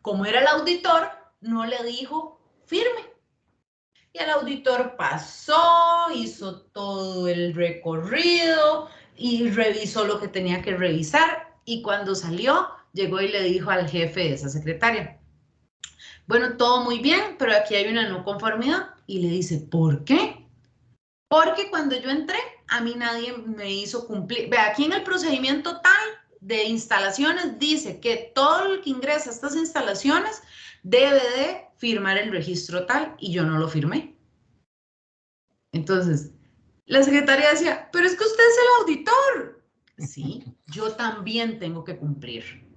como era el auditor, no le dijo firme. Y el auditor pasó, hizo todo el recorrido y revisó lo que tenía que revisar. Y cuando salió, llegó y le dijo al jefe de esa secretaria, bueno, todo muy bien, pero aquí hay una no conformidad. Y le dice, ¿por qué? Porque cuando yo entré, a mí nadie me hizo cumplir. Ve, aquí en el procedimiento tal de instalaciones dice que todo el que ingresa a estas instalaciones debe de firmar el registro tal y yo no lo firmé. Entonces, la secretaria decía, pero es que usted es el auditor. Sí, yo también tengo que cumplir.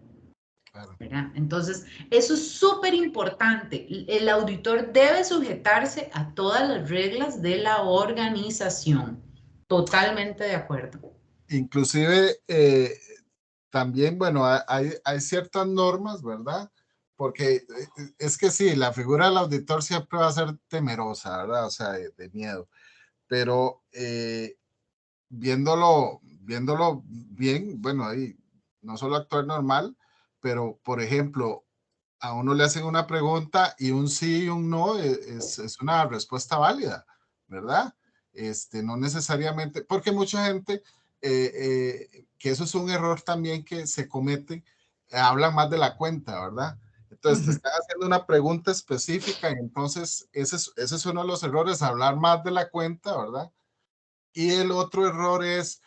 Claro. ¿Verdad? Entonces, eso es súper importante. El auditor debe sujetarse a todas las reglas de la organización. Totalmente de acuerdo. Inclusive, también, bueno, hay ciertas normas, ¿verdad? Porque es que sí, la figura del auditor siempre va a ser temerosa, ¿verdad? O sea, de miedo. Pero viéndolo bien, bueno, ahí no solo actuar normal, pero por ejemplo, a uno le hacen una pregunta y un sí y un no es una respuesta válida, ¿verdad? No necesariamente, porque mucha gente, que eso es un error también que se comete, hablan más de la cuenta, ¿verdad? Entonces te están haciendo una pregunta específica y entonces ese es uno de los errores, hablar más de la cuenta, ¿verdad? Y el otro error es,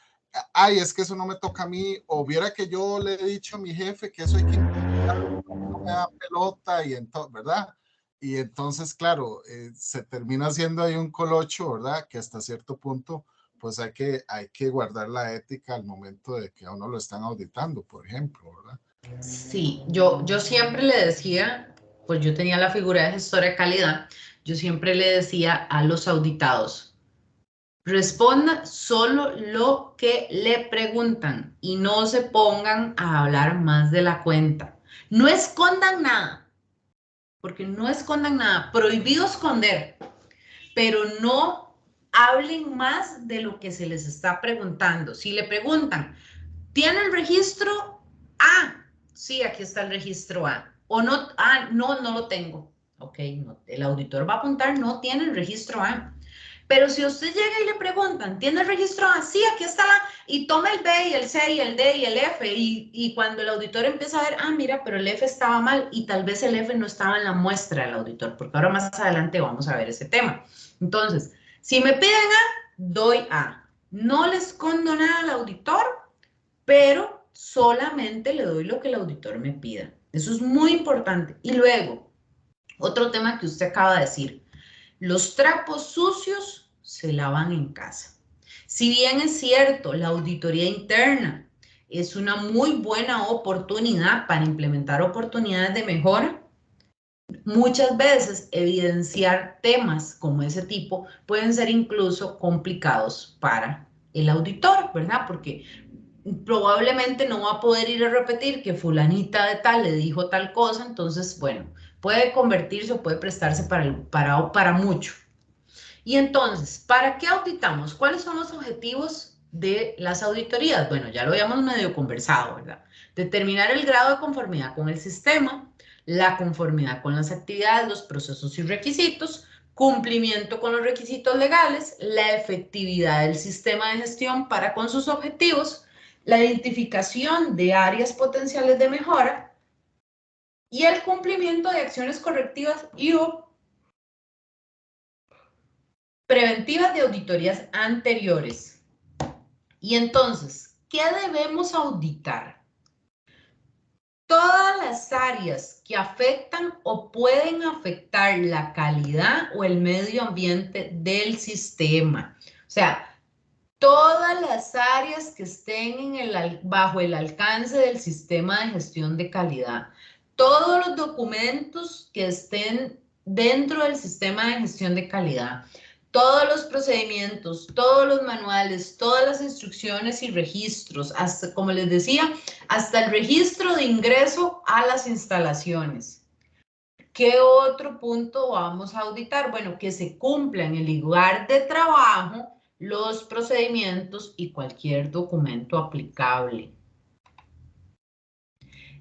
ay, es que eso no me toca a mí, o viera que yo le he dicho a mi jefe que eso hay que implementarlo, no me da pelota, y entonces, ¿verdad? Y entonces, claro, se termina haciendo ahí un colocho, ¿verdad? Que hasta cierto punto, pues hay que guardar la ética al momento de que a uno lo están auditando, por ejemplo, ¿verdad? Sí, yo siempre le decía, pues yo tenía la figura de gestora de calidad, yo siempre le decía a los auditados, responda solo lo que le preguntan y no se pongan a hablar más de la cuenta. No escondan nada, porque no escondan nada, prohibido esconder, pero no hablen más de lo que se les está preguntando. Si le preguntan, ¿tiene el registro A? Sí, aquí está el registro A. O no, no lo tengo. Ok, no, el auditor va a apuntar, no tiene el registro A. Pero si usted llega y le preguntan, ¿tiene el registro A? Sí, aquí está la, y toma el B y el C y el D y el F, y cuando el auditor empieza a ver, ah, mira, pero el F estaba mal, y tal vez el F no estaba en la muestra del auditor, porque ahora más adelante vamos a ver ese tema. Entonces, si me piden A, doy A. No le escondo nada al auditor, pero solamente le doy lo que el auditor me pida. Eso es muy importante. Y luego, otro tema que usted acaba de decir, los trapos sucios se lavan en casa. Si bien es cierto, la auditoría interna es una muy buena oportunidad para implementar oportunidades de mejora, muchas veces evidenciar temas como ese tipo pueden ser incluso complicados para el auditor, ¿verdad? Porque probablemente no va a poder ir a repetir que fulanita de tal le dijo tal cosa, entonces, bueno, puede convertirse o puede prestarse para mucho. Y entonces, ¿para qué auditamos? ¿Cuáles son los objetivos de las auditorías? Bueno, ya lo habíamos medio conversado, ¿verdad? Determinar el grado de conformidad con el sistema, la conformidad con las actividades, los procesos y requisitos, cumplimiento con los requisitos legales, la efectividad del sistema de gestión para con sus objetivos, la identificación de áreas potenciales de mejora y el cumplimiento de acciones correctivas y o preventivas de auditorías anteriores. Y entonces, ¿qué debemos auditar? Todas las áreas que afectan o pueden afectar la calidad o el medio ambiente del sistema. O sea, todas las áreas que estén bajo el alcance del sistema de gestión de calidad. Todos los documentos que estén dentro del sistema de gestión de calidad. Todos los procedimientos, todos los manuales, todas las instrucciones y registros, hasta, como les decía, hasta el registro de ingreso a las instalaciones. ¿Qué otro punto vamos a auditar? Bueno, que se cumpla en el lugar de trabajo los procedimientos y cualquier documento aplicable.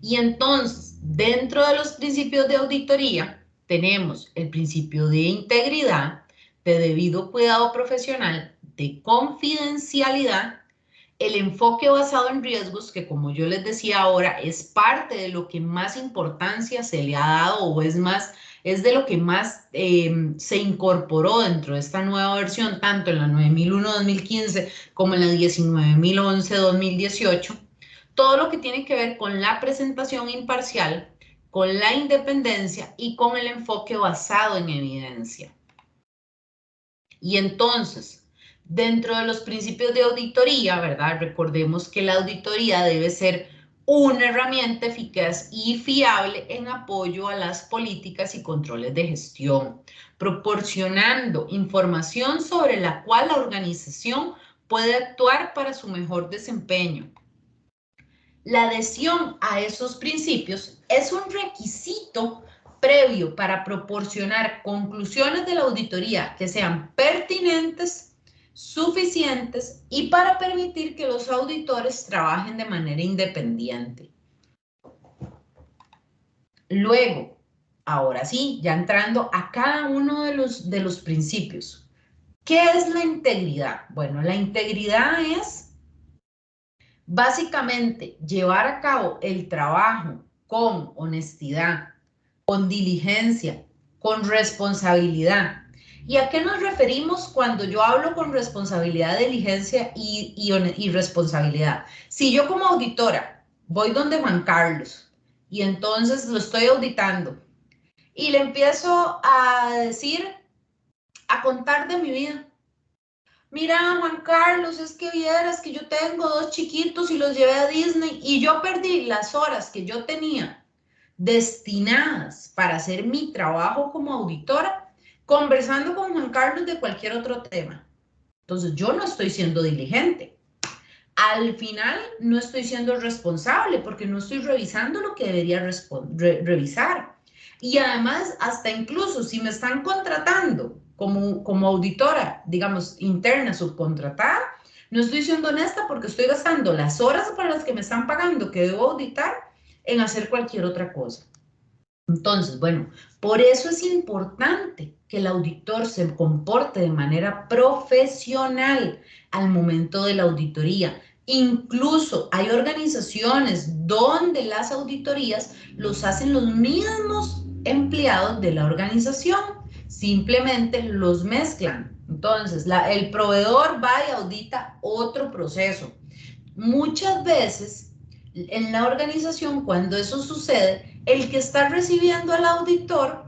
Y entonces, dentro de los principios de auditoría, tenemos el principio de integridad, de debido cuidado profesional, de confidencialidad, el enfoque basado en riesgos, que como yo les decía ahora, es parte de lo que más importancia se le ha dado o es de lo que más se incorporó dentro de esta nueva versión, tanto en la 9001-2015 como en la 19011-2018, todo lo que tiene que ver con la presentación imparcial, con la independencia y con el enfoque basado en evidencia. Y entonces, dentro de los principios de auditoría, ¿verdad? Recordemos que la auditoría debe ser una herramienta eficaz y fiable en apoyo a las políticas y controles de gestión, proporcionando información sobre la cual la organización puede actuar para su mejor desempeño. La adhesión a esos principios es un requisito previo para proporcionar conclusiones de la auditoría que sean pertinentes, suficientes y para permitir que los auditores trabajen de manera independiente. Luego, ahora sí, ya entrando a cada uno de los principios. ¿Qué es la integridad? Bueno, la integridad es básicamente llevar a cabo el trabajo con honestidad, con diligencia, con responsabilidad. ¿Y a qué nos referimos cuando yo hablo con responsabilidad, diligencia y responsabilidad? Si yo como auditora voy donde Juan Carlos y entonces lo estoy auditando y le empiezo a decir, a contar de mi vida. Mira, Juan Carlos, es que vieras que yo tengo 2 chiquitos y los llevé a Disney y yo perdí las horas que yo tenía destinadas para hacer mi trabajo como auditora, conversando con Juan Carlos de cualquier otro tema. Entonces, yo no estoy siendo diligente. Al final, no estoy siendo responsable porque no estoy revisando lo que debería revisar. Y además, hasta incluso si me están contratando como auditora, digamos, interna, subcontratada, no estoy siendo honesta porque estoy gastando las horas para las que me están pagando que debo auditar en hacer cualquier otra cosa. Entonces, bueno, por eso es importante que el auditor se comporte de manera profesional al momento de la auditoría. Incluso hay organizaciones donde las auditorías los hacen los mismos empleados de la organización, simplemente los mezclan. Entonces, el proveedor va y audita otro proceso. Muchas veces en la organización, cuando eso sucede, el que está recibiendo al auditor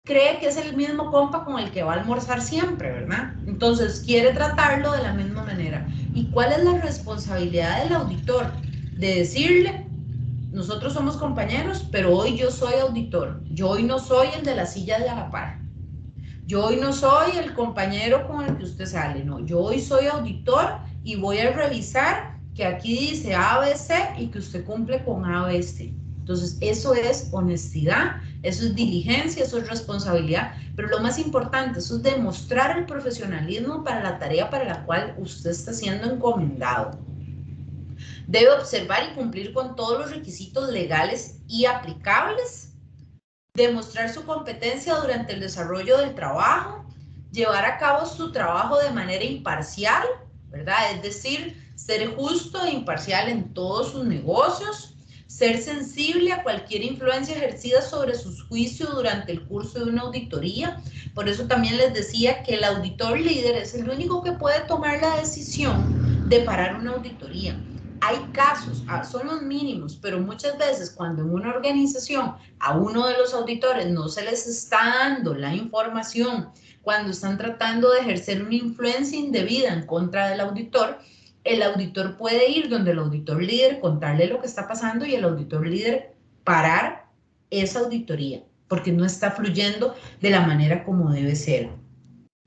cree que es el mismo compa con el que va a almorzar siempre, ¿verdad? Entonces quiere tratarlo de la misma manera. ¿Y cuál es la responsabilidad del auditor? De decirle, nosotros somos compañeros, pero hoy yo soy auditor. Yo hoy no soy el de la silla de a la par. Yo hoy no soy el compañero con el que usted sale, no. Yo hoy soy auditor y voy a revisar que aquí dice ABC y que usted cumple con ABC. Entonces, eso es honestidad, eso es diligencia, eso es responsabilidad, pero lo más importante, eso es demostrar el profesionalismo para la tarea para la cual usted está siendo encomendado. Debe observar y cumplir con todos los requisitos legales y aplicables, demostrar su competencia durante el desarrollo del trabajo, llevar a cabo su trabajo de manera imparcial, ¿verdad? Es decir, ser justo e imparcial en todos sus negocios, ser sensible a cualquier influencia ejercida sobre sus juicios durante el curso de una auditoría. Por eso también les decía que el auditor líder es el único que puede tomar la decisión de parar una auditoría. Hay casos, son los mínimos, pero muchas veces cuando en una organización a uno de los auditores no se les está dando la información, cuando están tratando de ejercer una influencia indebida en contra del auditor, el auditor puede ir donde el auditor líder, contarle lo que está pasando y el auditor líder parar esa auditoría, porque no está fluyendo de la manera como debe ser.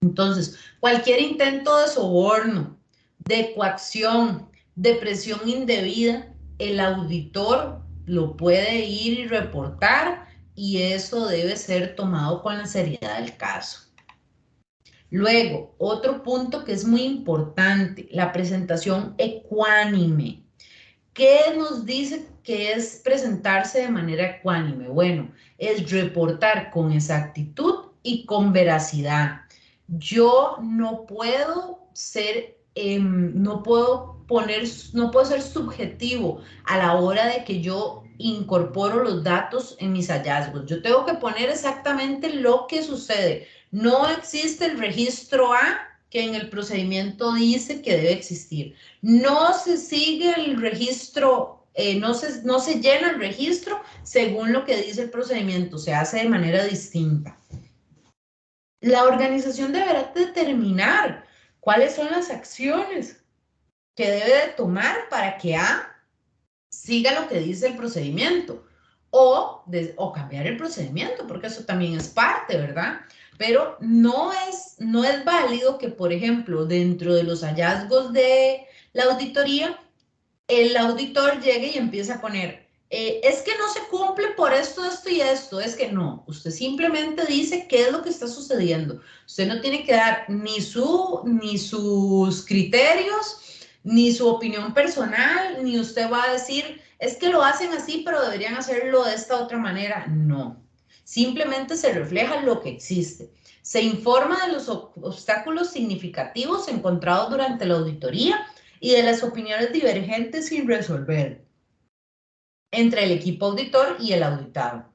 Entonces, cualquier intento de soborno, de coacción, de presión indebida, el auditor lo puede ir y reportar y eso debe ser tomado con la seriedad del caso. Luego, otro punto que es muy importante, la presentación ecuánime. ¿Qué nos dice que es presentarse de manera ecuánime? Bueno, es reportar con exactitud y con veracidad. Yo no puedo ser, no puedo poner, no puedo ser subjetivo a la hora de que yo incorporo los datos en mis hallazgos. Yo tengo que poner exactamente lo que sucede. No existe el registro A que en el procedimiento dice que debe existir. No se sigue el registro, no se llena el registro según lo que dice el procedimiento, se hace de manera distinta. La organización deberá determinar cuáles son las acciones que debe de tomar para que A siga lo que dice el procedimiento o cambiar el procedimiento, porque eso también es parte, ¿verdad? Pero no es válido que, por ejemplo, dentro de los hallazgos de la auditoría, el auditor llegue y empieza a poner, es que no se cumple por esto, esto y esto, es que no, usted simplemente dice qué es lo que está sucediendo. Usted no tiene que dar ni sus criterios, ni su opinión personal, ni usted va a decir, es que lo hacen así, pero deberían hacerlo de esta otra manera. No, simplemente se refleja lo que existe. Se informa de los obstáculos significativos encontrados durante la auditoría y de las opiniones divergentes sin resolver entre el equipo auditor y el auditado.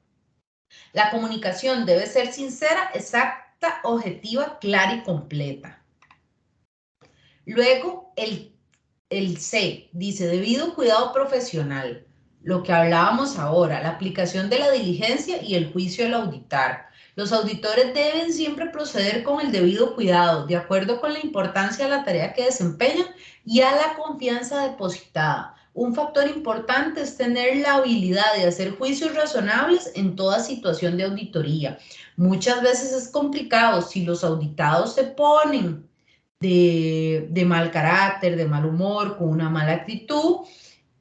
La comunicación debe ser sincera, exacta, objetiva, clara y completa. Luego, el C dice, debido cuidado profesional, lo que hablábamos ahora, la aplicación de la diligencia y el juicio al auditar. Los auditores deben siempre proceder con el debido cuidado, de acuerdo con la importancia de la tarea que desempeñan y a la confianza depositada. Un factor importante es tener la habilidad de hacer juicios razonables en toda situación de auditoría. Muchas veces es complicado si los auditados se ponen de mal carácter, de mal humor, con una mala actitud.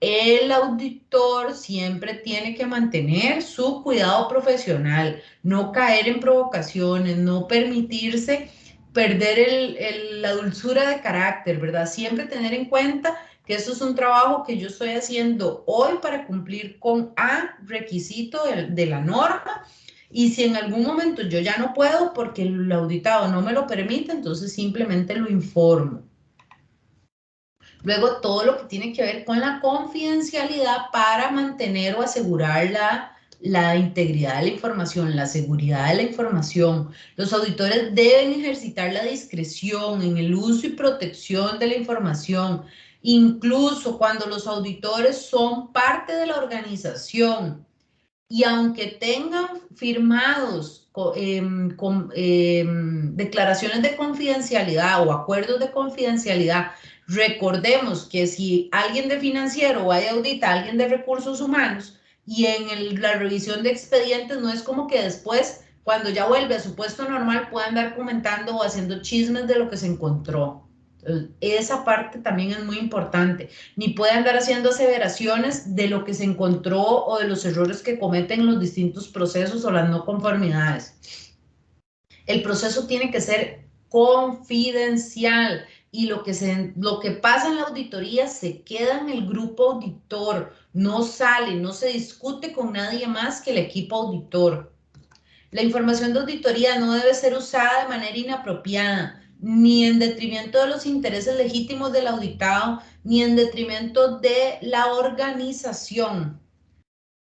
El auditor siempre tiene que mantener su cuidado profesional, no caer en provocaciones, no permitirse perder la dulzura de carácter, ¿verdad? Siempre tener en cuenta que esto es un trabajo que yo estoy haciendo hoy para cumplir con A requisito de la norma, y si en algún momento yo ya no puedo porque el auditado no me lo permite, entonces simplemente lo informo. Luego, todo lo que tiene que ver con la confidencialidad para mantener o asegurar la integridad de la información, la seguridad de la información. Los auditores deben ejercitar la discreción en el uso y protección de la información, incluso cuando los auditores son parte de la organización. Y aunque tengan firmados declaraciones de confidencialidad o acuerdos de confidencialidad, recordemos que si alguien de financiero va a auditar a alguien de recursos humanos y en la revisión de expedientes no es como que después, cuando ya vuelve a su puesto normal, pueda andar comentando o haciendo chismes de lo que se encontró. Esa parte también es muy importante. Ni puede andar haciendo aseveraciones de lo que se encontró o de los errores que cometen los distintos procesos o las no conformidades. El proceso tiene que ser confidencial y lo que pasa en la auditoría se queda en el grupo auditor, no sale, no se discute con nadie más que el equipo auditor. La información de auditoría no debe ser usada de manera inapropiada, ni en detrimento de los intereses legítimos del auditado, ni en detrimento de la organización.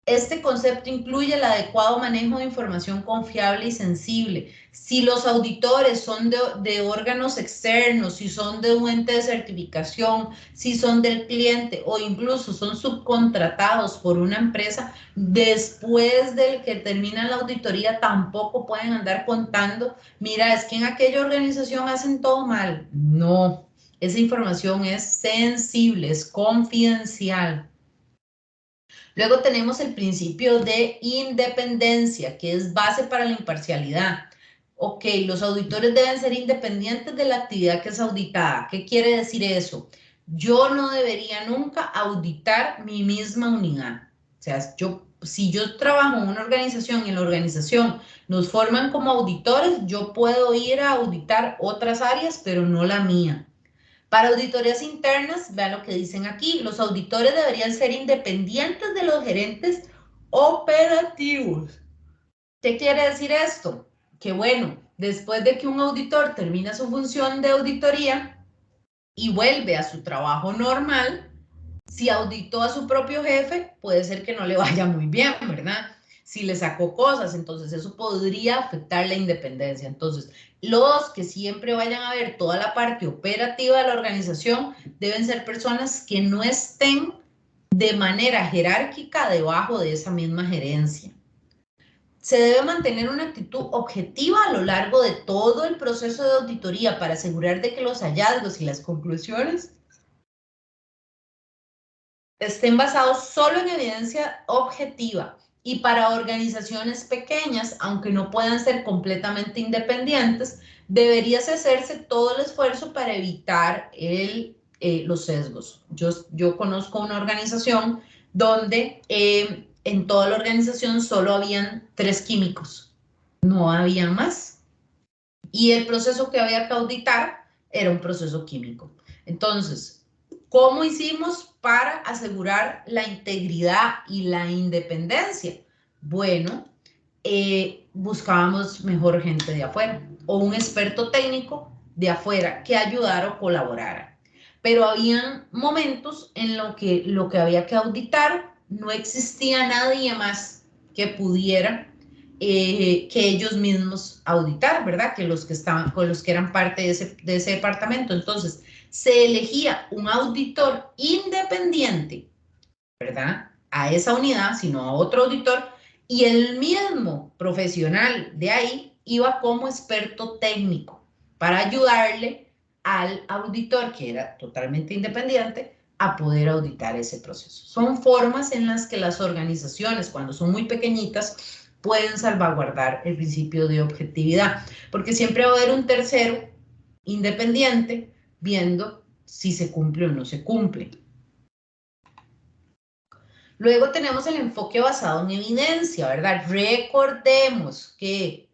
Este concepto incluye el adecuado manejo de información confiable y sensible. Si los auditores son de órganos externos, si son de un ente de certificación, si son del cliente o incluso son subcontratados por una empresa, después de que termina la auditoría tampoco pueden andar contando, mira, es que en aquella organización hacen todo mal. No, esa información es sensible, es confidencial. Luego tenemos el principio de independencia, que es base para la imparcialidad. Ok, los auditores deben ser independientes de la actividad que es auditada. ¿Qué quiere decir eso? Yo no debería nunca auditar mi misma unidad. O sea, si yo trabajo en una organización y en la organización nos forman como auditores, yo puedo ir a auditar otras áreas, pero no la mía. Para auditorías internas, vean lo que dicen aquí, los auditores deberían ser independientes de los gerentes operativos. ¿Qué quiere decir esto? Que bueno, después de que un auditor termina su función de auditoría y vuelve a su trabajo normal, si auditó a su propio jefe, puede ser que no le vaya muy bien, ¿verdad? Si le sacó cosas, entonces eso podría afectar la independencia. Entonces, los que siempre vayan a ver toda la parte operativa de la organización deben ser personas que no estén de manera jerárquica debajo de esa misma gerencia. Se debe mantener una actitud objetiva a lo largo de todo el proceso de auditoría para asegurar de que los hallazgos y las conclusiones estén basados solo en evidencia objetiva, y para organizaciones pequeñas, aunque no puedan ser completamente independientes, debería hacerse todo el esfuerzo para evitar los sesgos. Yo conozco una organización donde en toda la organización solo habían 3 químicos, no había más, y el proceso que había que auditar era un proceso químico. Entonces, ¿cómo hicimos para asegurar la integridad y la independencia? Bueno, buscábamos mejor gente de afuera o un experto técnico de afuera que ayudara o colaborara. Pero había momentos en lo que había que auditar no existía nadie más que pudiera que ellos mismos auditar, ¿verdad? Que los que estaban, con los que eran parte de ese departamento. Entonces, se elegía un auditor independiente, ¿verdad? A esa unidad, sino a otro auditor, y el mismo profesional de ahí iba como experto técnico para ayudarle al auditor, que era totalmente independiente, a poder auditar ese proceso. Son formas en las que las organizaciones, cuando son muy pequeñitas, pueden salvaguardar el principio de objetividad, porque siempre va a haber un tercero independiente viendo si se cumple o no se cumple. Luego tenemos el enfoque basado en evidencia, ¿verdad? Recordemos que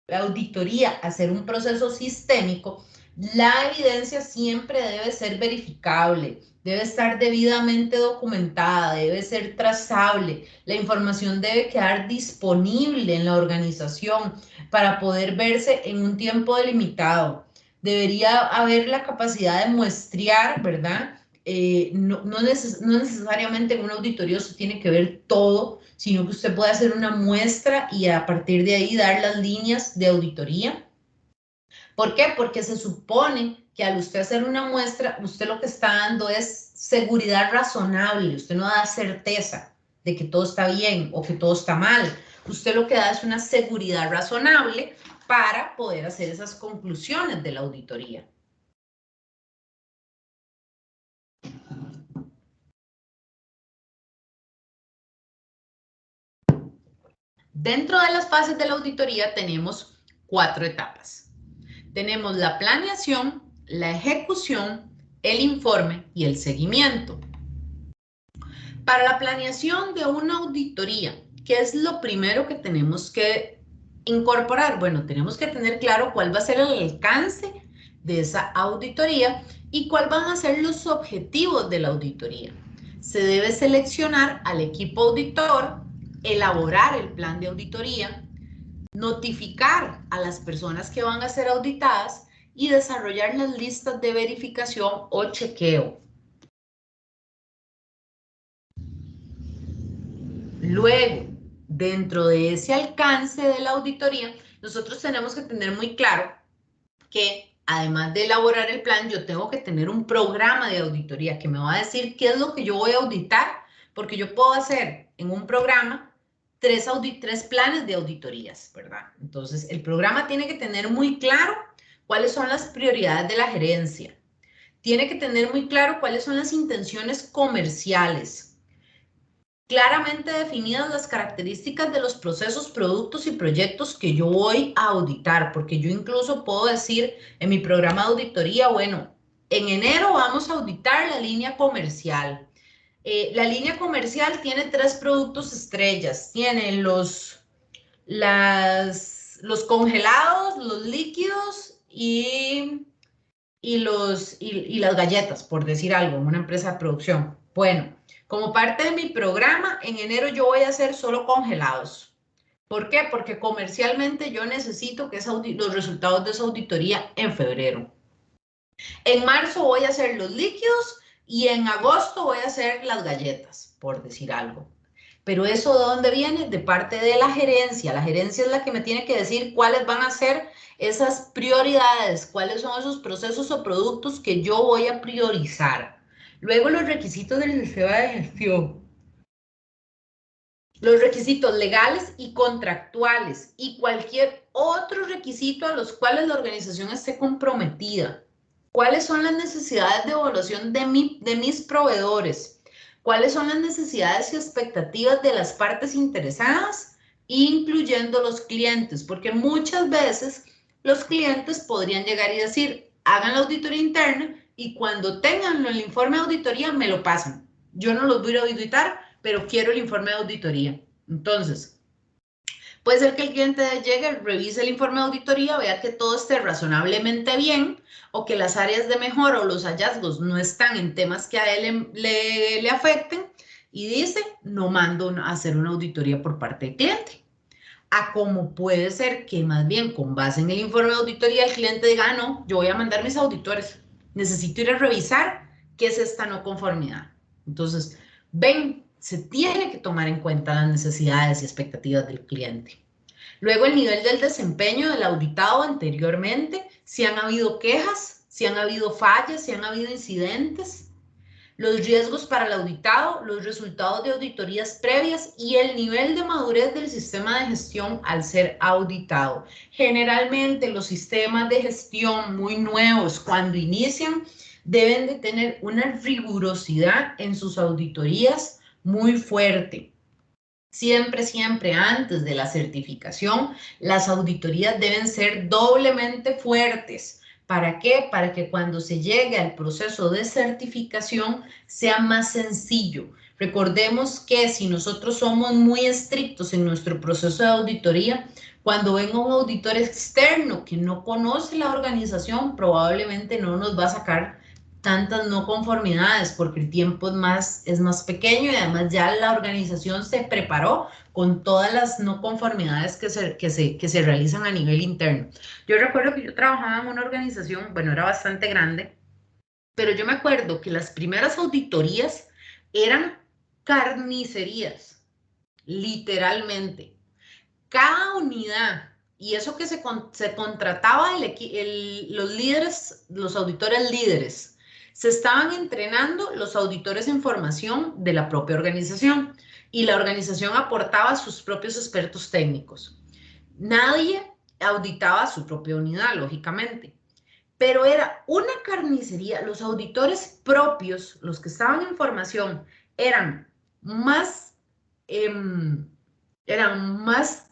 la auditoría, hacer un proceso sistémico, La evidencia siempre debe ser verificable, debe estar debidamente documentada, debe ser trazable. La información debe quedar disponible en la organización para poder verse en un tiempo delimitado. Debería haber la capacidad de muestrear, ¿verdad? No necesariamente en una auditoría se tiene que ver todo, sino que usted puede hacer una muestra y a partir de ahí dar las líneas de auditoría. ¿Por qué? Porque se supone que al usted hacer una muestra, usted lo que está dando es seguridad razonable, usted no da certeza de que todo está bien o que todo está mal. Usted lo que da es una seguridad razonable para poder hacer esas conclusiones de la auditoría. Dentro de las fases de la auditoría tenemos 4 etapas. Tenemos la planeación, la ejecución, el informe y el seguimiento. Para la planeación de una auditoría, ¿qué es lo primero que tenemos que incorporar? Bueno, tenemos que tener claro cuál va a ser el alcance de esa auditoría y cuáles van a ser los objetivos de la auditoría. Se debe seleccionar al equipo auditor, elaborar el plan de auditoría, notificar a las personas que van a ser auditadas y desarrollar las listas de verificación o chequeo. Luego, dentro de ese alcance de la auditoría, nosotros tenemos que tener muy claro que además de elaborar el plan, yo tengo que tener un programa de auditoría que me va a decir qué es lo que yo voy a auditar, porque yo puedo hacer en un programa tres planes de auditorías, ¿verdad? Entonces, el programa tiene que tener muy claro cuáles son las prioridades de la gerencia. Tiene que tener muy claro cuáles son las intenciones comerciales. Claramente definidas las características de los procesos, productos y proyectos que yo voy a auditar, porque yo incluso puedo decir en mi programa de auditoría, bueno, en enero vamos a auditar la línea comercial. La línea comercial tiene 3 productos estrellas, tiene los congelados, los líquidos y las galletas, por decir algo, en una empresa de producción. Bueno, como parte de mi programa, en enero yo voy a hacer solo congelados. ¿Por qué? Porque comercialmente yo necesito que los resultados de esa auditoría en febrero. En marzo voy a hacer los líquidos y en agosto voy a hacer las galletas, por decir algo. Pero eso ¿de dónde viene? De parte de la gerencia. La gerencia es la que me tiene que decir cuáles van a ser esas prioridades, cuáles son esos procesos o productos que yo voy a priorizar. Luego los requisitos del sistema de gestión. Los requisitos legales y contractuales y cualquier otro requisito a los cuales la organización esté comprometida. ¿Cuáles son las necesidades de evaluación de mis proveedores? ¿Cuáles son las necesidades y expectativas de las partes interesadas, incluyendo los clientes? Porque muchas veces los clientes podrían llegar y decir, hagan la auditoría interna y cuando tengan el informe de auditoría me lo pasan. Yo no los voy a auditar, pero quiero el informe de auditoría. Entonces, puede ser que el cliente llegue, revise el informe de auditoría, vea que todo esté razonablemente bien o que las áreas de mejora o los hallazgos no están en temas que a él le afecten y dice, no mando a hacer una auditoría por parte del cliente. A como puede ser que más bien con base en el informe de auditoría el cliente diga, ah, no, yo voy a mandar mis auditores, necesito ir a revisar qué es esta no conformidad. Entonces, ven, se tiene que tomar en cuenta las necesidades y expectativas del cliente. Luego, el nivel del desempeño del auditado anteriormente, si han habido quejas, si han habido fallas, si han habido incidentes, los riesgos para el auditado, los resultados de auditorías previas y el nivel de madurez del sistema de gestión al ser auditado. Generalmente, los sistemas de gestión muy nuevos, cuando inician, deben de tener una rigurosidad en sus auditorías muy fuerte. Siempre, siempre antes de la certificación, las auditorías deben ser doblemente fuertes. ¿Para qué? Para que cuando se llegue al proceso de certificación sea más sencillo. Recordemos que si nosotros somos muy estrictos en nuestro proceso de auditoría, cuando venga un auditor externo que no conoce la organización, probablemente no nos va a sacar tantas no conformidades porque el tiempo es más pequeño y además ya la organización se preparó con todas las no conformidades que se realizan a nivel interno. Yo recuerdo que yo trabajaba en una organización, bueno, era bastante grande, pero yo me acuerdo que las primeras auditorías eran carnicerías, literalmente. Cada unidad, y eso que se contrataba los líderes, los auditores líderes, se estaban entrenando los auditores en formación de la propia organización y la organización aportaba sus propios expertos técnicos. Nadie auditaba su propia unidad, lógicamente, pero era una carnicería. Los auditores propios, los que estaban en formación, eran más, eran más,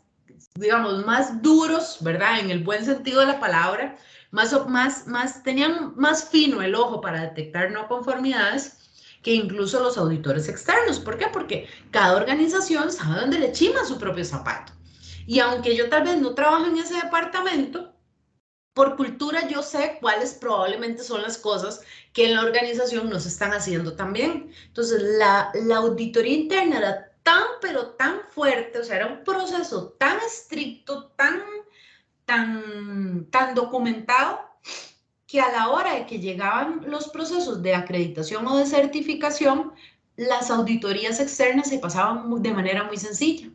digamos, más duros, ¿verdad? En el buen sentido de la palabra, tenían más fino el ojo para detectar no conformidades que incluso los auditores externos. ¿Por qué? Porque cada organización sabe dónde le chima su propio zapato. Y aunque yo tal vez no trabajo en ese departamento, por cultura yo sé cuáles probablemente son las cosas que en la organización no se están haciendo tan bien. Entonces, la auditoría interna era tan, pero tan fuerte, o sea, era un proceso tan estricto, tan documentado, que a la hora de que llegaban los procesos de acreditación o de certificación, las auditorías externas se pasaban de manera muy sencilla.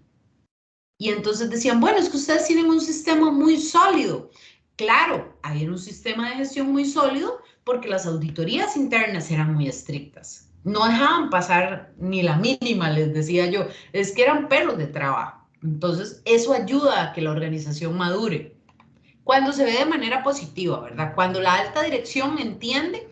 Y entonces decían, bueno, es que ustedes tienen un sistema muy sólido. Claro, había un sistema de gestión muy sólido porque las auditorías internas eran muy estrictas. No dejaban pasar ni la mínima, les decía yo. Es que eran perros de trabajo. Entonces, eso ayuda a que la organización madure. Cuando se ve de manera positiva, ¿verdad? Cuando la alta dirección entiende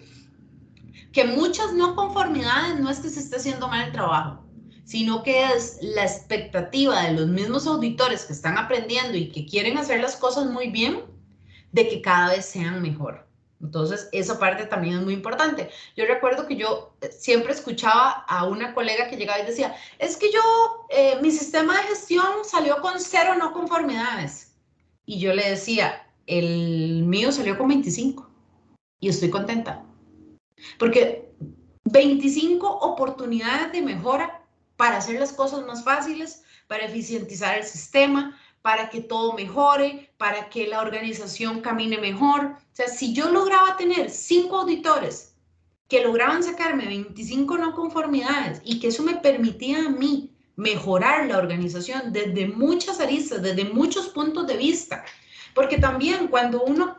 que muchas no conformidades no es que se esté haciendo mal el trabajo, sino que es la expectativa de los mismos auditores que están aprendiendo y que quieren hacer las cosas muy bien, de que cada vez sean mejor. Entonces, esa parte también es muy importante. Yo recuerdo que yo siempre escuchaba a una colega que llegaba y decía, es que mi sistema de gestión salió con 0 no conformidades. Y yo le decía, el mío salió con 25 y estoy contenta. Porque 25 oportunidades de mejora para hacer las cosas más fáciles, para eficientizar el sistema, para que todo mejore, para que la organización camine mejor. O sea, si yo lograba tener 5 auditores que lograban sacarme 25 no conformidades y que eso me permitía a mí mejorar la organización desde muchas aristas, desde muchos puntos de vista. Porque también cuando uno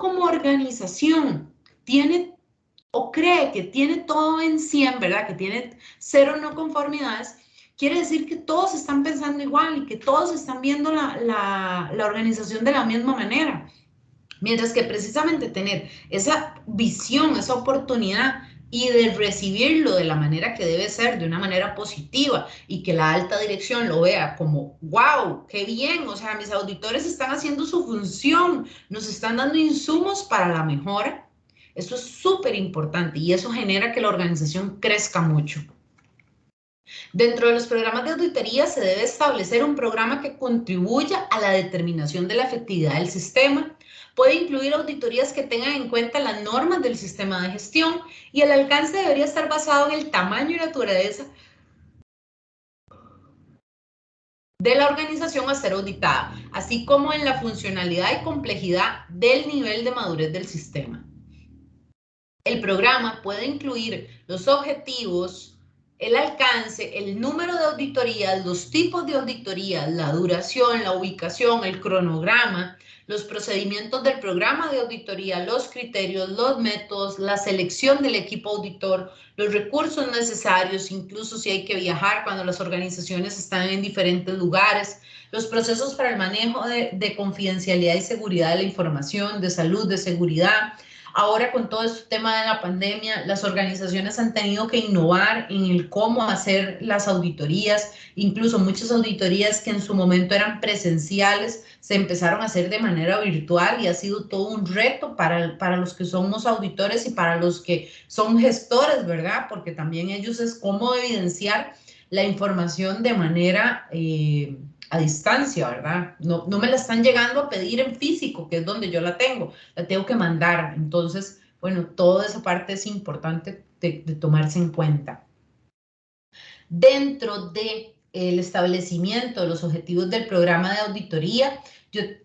como organización tiene o cree que tiene todo en 100, ¿verdad? Que tiene 0 no conformidades, quiere decir que todos están pensando igual y que todos están viendo la organización de la misma manera. Mientras que precisamente tener esa visión, esa oportunidad y de recibirlo de la manera que debe ser, de una manera positiva y que la alta dirección lo vea como, wow, qué bien, o sea, mis auditores están haciendo su función, nos están dando insumos para la mejora. Eso es súper importante y eso genera que la organización crezca mucho. Dentro de los programas de auditoría se debe establecer un programa que contribuya a la determinación de la efectividad del sistema. Puede incluir auditorías que tengan en cuenta las normas del sistema de gestión y el alcance debería estar basado en el tamaño y naturaleza de la organización a ser auditada, así como en la funcionalidad y complejidad del nivel de madurez del sistema. El programa puede incluir los objetivos, el alcance, el número de auditorías, los tipos de auditorías, la duración, la ubicación, el cronograma, los procedimientos del programa de auditoría, los criterios, los métodos, la selección del equipo auditor, los recursos necesarios, incluso si hay que viajar cuando las organizaciones están en diferentes lugares, los procesos para el manejo de confidencialidad y seguridad de la información, de salud, de seguridad, Ahora con todo este tema de la pandemia, las organizaciones han tenido que innovar en el cómo hacer las auditorías, incluso muchas auditorías que en su momento eran presenciales, se empezaron a hacer de manera virtual y ha sido todo un reto para los que somos auditores y para los que son gestores, ¿verdad? Porque también ellos es cómo evidenciar la información de manera a distancia, ¿verdad? No me la están llegando a pedir en físico, que es donde yo la tengo que mandar. Entonces, bueno, toda esa parte es importante de tomarse en cuenta. Dentro de el establecimiento de los objetivos del programa de auditoría,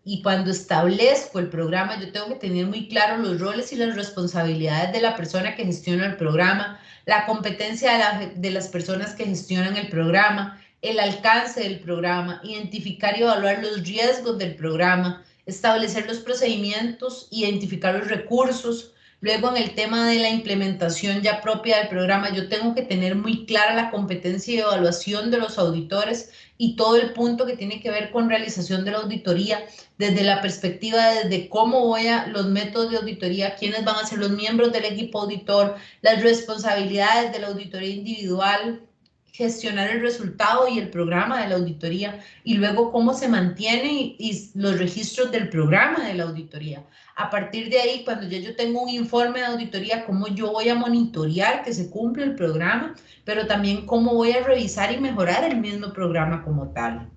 y cuando establezco el programa, yo tengo que tener muy claro los roles y las responsabilidades de la persona que gestiona el programa, la competencia de las personas que gestionan el programa, el alcance del programa, identificar y evaluar los riesgos del programa, establecer los procedimientos, identificar los recursos. Luego, en el tema de la implementación ya propia del programa, yo tengo que tener muy clara la competencia y evaluación de los auditores y todo el punto que tiene que ver con realización de la auditoría, desde la perspectiva de cómo los métodos de auditoría, quiénes van a ser los miembros del equipo auditor, las responsabilidades de la auditoría individual, gestionar el resultado y el programa de la auditoría, y luego cómo se mantiene y los registros del programa de la auditoría. A partir de ahí, cuando ya yo tengo un informe de auditoría, cómo yo voy a monitorear que se cumple el programa, pero también cómo voy a revisar y mejorar el mismo programa como tal.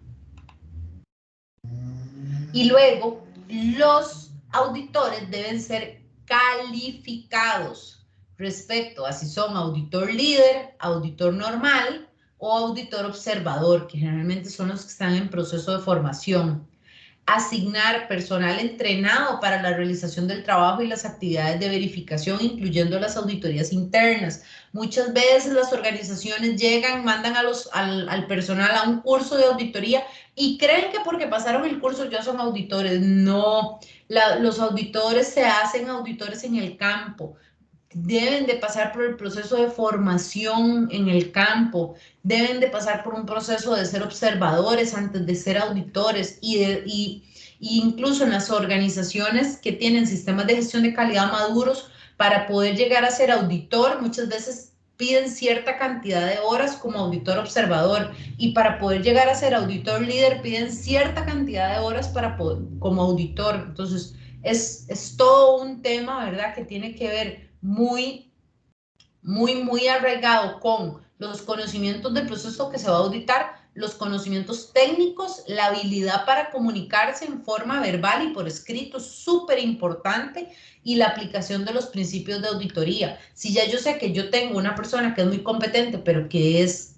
Y luego, los auditores deben ser calificados respecto a si son auditor líder, auditor normal o auditor observador, que generalmente son los que están en proceso de formación. Asignar personal entrenado para la realización del trabajo y las actividades de verificación, incluyendo las auditorías internas. Muchas veces las organizaciones llegan, mandan al personal a un curso de auditoría y creen que porque pasaron el curso ya son auditores. No, los auditores se hacen auditores en el campo. Deben de pasar por el proceso de formación en el campo, deben de pasar por un proceso de ser observadores antes de ser auditores y incluso en las organizaciones que tienen sistemas de gestión de calidad maduros, para poder llegar a ser auditor, muchas veces piden cierta cantidad de horas como auditor observador, y para poder llegar a ser auditor líder piden cierta cantidad de horas como auditor. Entonces, es todo un tema, ¿verdad?, que tiene que ver muy arraigado con los conocimientos del proceso que se va a auditar, los conocimientos técnicos, la habilidad para comunicarse en forma verbal y por escrito, súper importante, y la aplicación de los principios de auditoría. Si ya yo sé que yo tengo una persona que es muy competente, pero que es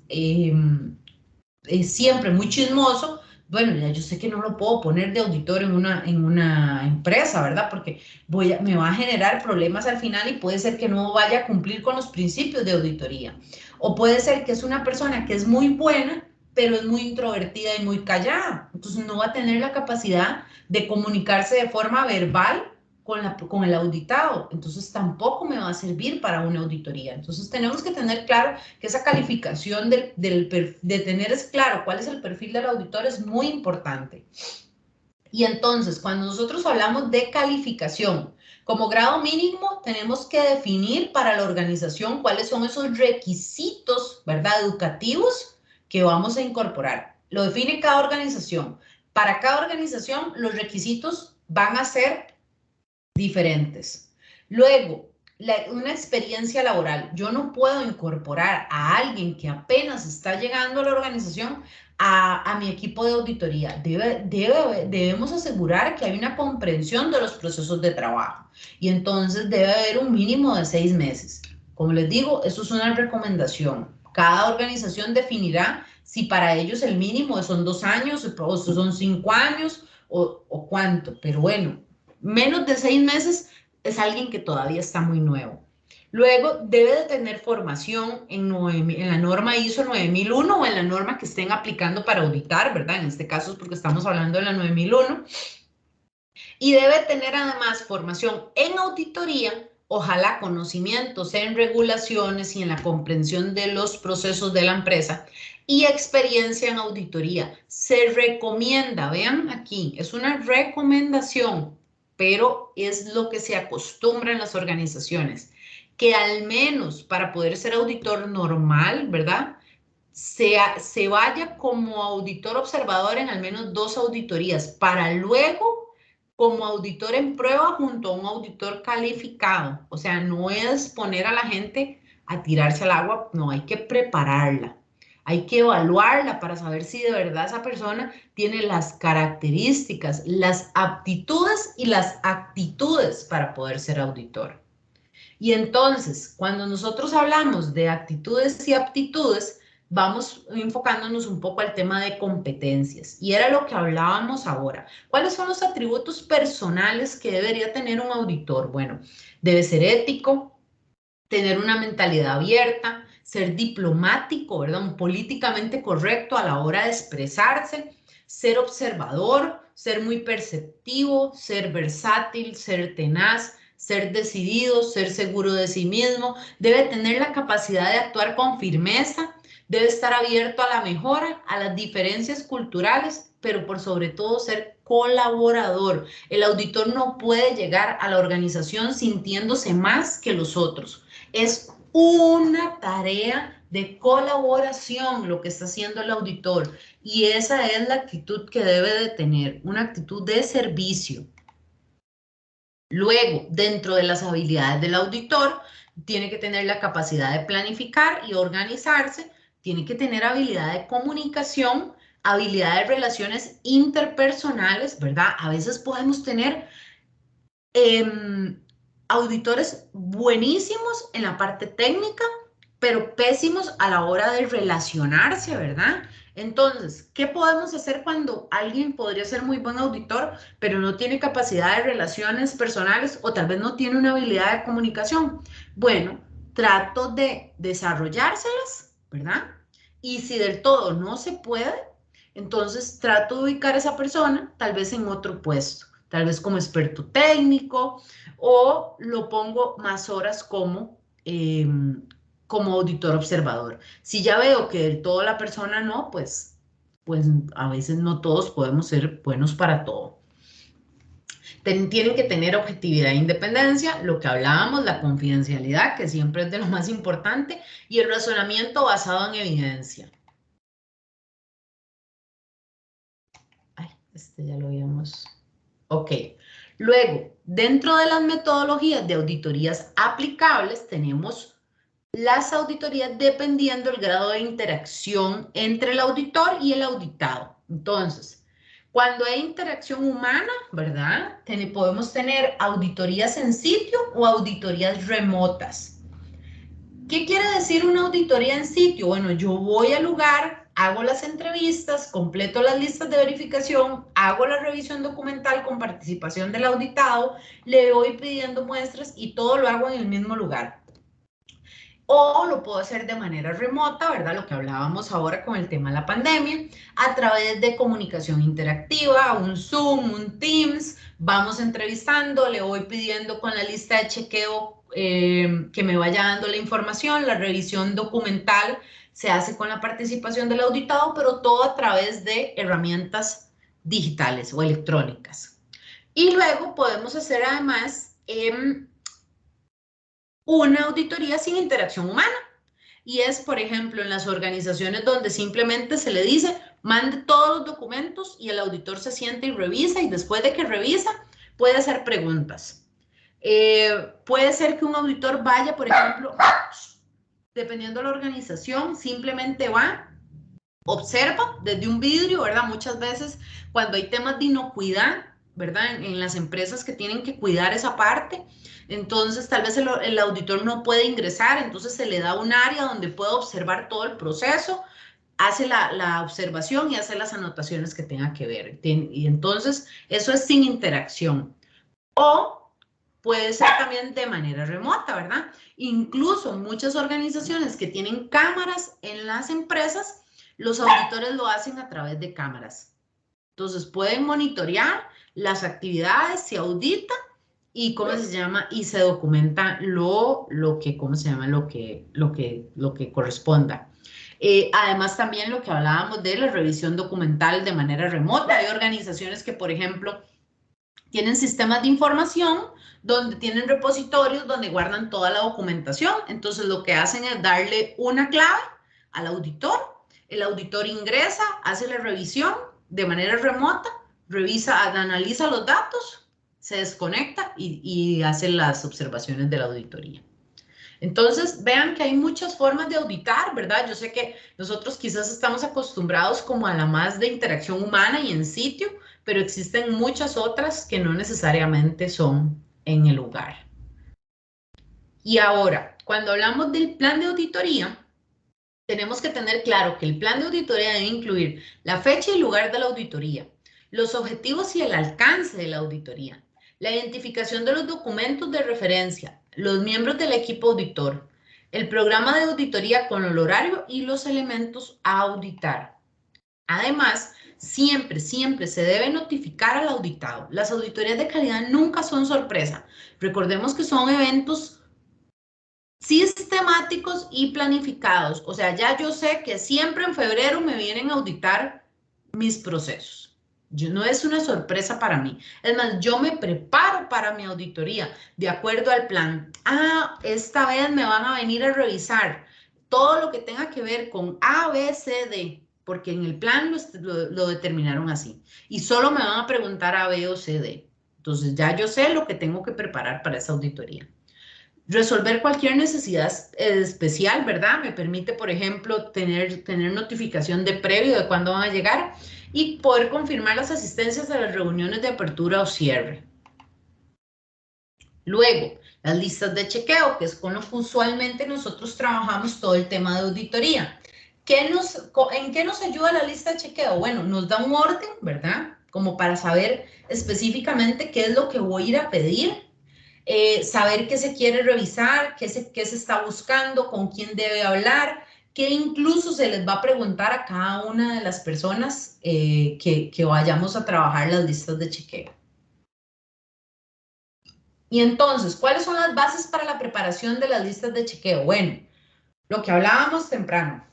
siempre muy chismoso, bueno, ya yo sé que no lo puedo poner de auditor en una empresa, ¿verdad? Porque me va a generar problemas al final y puede ser que no vaya a cumplir con los principios de auditoría. O puede ser que es una persona que es muy buena, pero es muy introvertida y muy callada. Entonces no va a tener la capacidad de comunicarse de forma verbal con el auditado. Entonces tampoco me va a servir para una auditoría. Entonces tenemos que tener claro que esa calificación de tener es claro cuál es el perfil del auditor es muy importante. Y entonces, cuando nosotros hablamos de calificación, como grado mínimo tenemos que definir para la organización cuáles son esos requisitos, ¿verdad?, educativos que vamos a incorporar. Lo define cada organización. Para cada organización los requisitos van a ser diferentes. Luego, una experiencia laboral. Yo no puedo incorporar a alguien que apenas está llegando a la organización a mi equipo de auditoría. Debemos asegurar que hay una comprensión de los procesos de trabajo, y entonces debe haber un mínimo de 6 meses. Como les digo, eso es una recomendación. Cada organización definirá si para ellos el mínimo son 2 años o son 5 años o cuánto, pero bueno, menos de 6 meses es alguien que todavía está muy nuevo. Luego, debe de tener formación en la norma ISO 9001 o en la norma que estén aplicando para auditar, ¿verdad? En este caso es porque estamos hablando de la 9001. Y debe tener además formación en auditoría, ojalá conocimientos en regulaciones y en la comprensión de los procesos de la empresa, y experiencia en auditoría. Se recomienda, vean aquí, es una recomendación, pero es lo que se acostumbra en las organizaciones, que al menos para poder ser auditor normal, ¿verdad? Se vaya como auditor observador en al menos 2 auditorías, para luego como auditor en prueba junto a un auditor calificado. O sea, no es poner a la gente a tirarse al agua, no, hay que prepararla. Hay que evaluarla para saber si de verdad esa persona tiene las características, las aptitudes y las actitudes para poder ser auditor. Y entonces, cuando nosotros hablamos de actitudes y aptitudes, vamos enfocándonos un poco al tema de competencias. Y era lo que hablábamos ahora. ¿Cuáles son los atributos personales que debería tener un auditor? Bueno, debe ser ético, tener una mentalidad abierta, ser diplomático, ¿verdad? Un políticamente correcto a la hora de expresarse, ser observador, ser muy perceptivo, ser versátil, ser tenaz, ser decidido, ser seguro de sí mismo, debe tener la capacidad de actuar con firmeza, debe estar abierto a la mejora, a las diferencias culturales, pero por sobre todo ser colaborador. El auditor no puede llegar a la organización sintiéndose más que los otros. Es una tarea de colaboración lo que está haciendo el auditor y esa es la actitud que debe de tener, una actitud de servicio. Luego, dentro de las habilidades del auditor, tiene que tener la capacidad de planificar y organizarse, tiene que tener habilidad de comunicación, habilidad de relaciones interpersonales, ¿verdad? A veces podemos tener auditores buenísimos en la parte técnica, pero pésimos a la hora de relacionarse, ¿verdad? Entonces, ¿qué podemos hacer cuando alguien podría ser muy buen auditor, pero no tiene capacidad de relaciones personales o tal vez no tiene una habilidad de comunicación? Bueno, trato de desarrollárselas, ¿verdad? Y si del todo no se puede, entonces trato de ubicar a esa persona tal vez en otro puesto, tal vez como experto técnico o lo pongo más horas como auditor observador. Si ya veo que del todo la persona no, pues a veces no todos podemos ser buenos para todo. Tienen que tener objetividad e independencia, lo que hablábamos, la confidencialidad, que siempre es de lo más importante, y el razonamiento basado en evidencia. Ay, este ya lo vimos. Ok. Luego, dentro de las metodologías de auditorías aplicables, tenemos las auditorías dependiendo del grado de interacción entre el auditor y el auditado. Entonces, cuando hay interacción humana, ¿verdad? Podemos tener auditorías en sitio o auditorías remotas. ¿Qué quiere decir una auditoría en sitio? Bueno, yo voy al lugar, hago las entrevistas, completo las listas de verificación, hago la revisión documental con participación del auditado, le voy pidiendo muestras y todo lo hago en el mismo lugar. O lo puedo hacer de manera remota, ¿verdad? Lo que hablábamos ahora con el tema de la pandemia, a través de comunicación interactiva, un Zoom, un Teams, vamos entrevistando, le voy pidiendo con la lista de chequeo que me vaya dando la información, la revisión documental se hace con la participación del auditado, pero todo a través de herramientas digitales o electrónicas. Y luego podemos hacer además una auditoría sin interacción humana. Y es, por ejemplo, en las organizaciones donde simplemente se le dice, mande todos los documentos y el auditor se siente y revisa y después de que revisa puede hacer preguntas. Puede ser que un auditor vaya, por ejemplo, dependiendo de la organización, simplemente va, observa desde un vidrio, ¿verdad? Muchas veces cuando hay temas de inocuidad, ¿verdad? En las empresas que tienen que cuidar esa parte, entonces tal vez el auditor no puede ingresar, entonces se le da un área donde puede observar todo el proceso, hace la observación y hace las anotaciones que tenga que ver. Y entonces eso es sin interacción. O puede ser también de manera remota, ¿verdad? Incluso muchas organizaciones que tienen cámaras en las empresas, los auditores lo hacen a través de cámaras. Entonces pueden monitorear las actividades, se audita y cómo se llama y se documenta lo que cómo se llama lo que corresponda. Además también lo que hablábamos de la revisión documental de manera remota. Hay organizaciones que, por ejemplo, Tienen sistemas de información donde tienen repositorios donde guardan toda la documentación. Entonces lo que hacen es darle una clave al auditor. El auditor ingresa, hace la revisión de manera remota, revisa, analiza los datos, se desconecta y hace las observaciones de la auditoría. Entonces, vean que hay muchas formas de auditar, ¿verdad? Yo sé que nosotros quizás estamos acostumbrados como a la más de interacción humana y en sitio, pero existen muchas otras que no necesariamente son en el lugar. Y ahora, cuando hablamos del plan de auditoría, tenemos que tener claro que el plan de auditoría debe incluir la fecha y lugar de la auditoría, los objetivos y el alcance de la auditoría, la identificación de los documentos de referencia, los miembros del equipo auditor, el programa de auditoría con el horario y los elementos a auditar. Además, siempre se debe notificar al auditado. Las auditorías de calidad nunca son sorpresa. Recordemos que son eventos sistemáticos y planificados. O sea, ya yo sé que siempre en febrero me vienen a auditar mis procesos. No es una sorpresa para mí. Es más, yo me preparo para mi auditoría de acuerdo al plan. Ah, esta vez me van a venir a revisar todo lo que tenga que ver con A, B, C, D, porque en el plan lo determinaron así. Y solo me van a preguntar A, B o C, D. Entonces ya yo sé lo que tengo que preparar para esa auditoría. Resolver cualquier necesidad especial, ¿verdad? Me permite, por ejemplo, tener notificación de previo de cuándo van a llegar y poder confirmar las asistencias a las reuniones de apertura o cierre. Luego, las listas de chequeo, que es con lo que usualmente nosotros trabajamos todo el tema de auditoría. ¿En qué nos ayuda la lista de chequeo? Bueno, nos da un orden, ¿verdad? Como para saber específicamente qué es lo que voy a ir a pedir. Saber qué se quiere revisar, qué se está buscando, con quién debe hablar, que incluso se les va a preguntar a cada una de las personas que vayamos a trabajar las listas de chequeo. Y entonces, ¿cuáles son las bases para la preparación de las listas de chequeo? Bueno, lo que hablábamos temprano,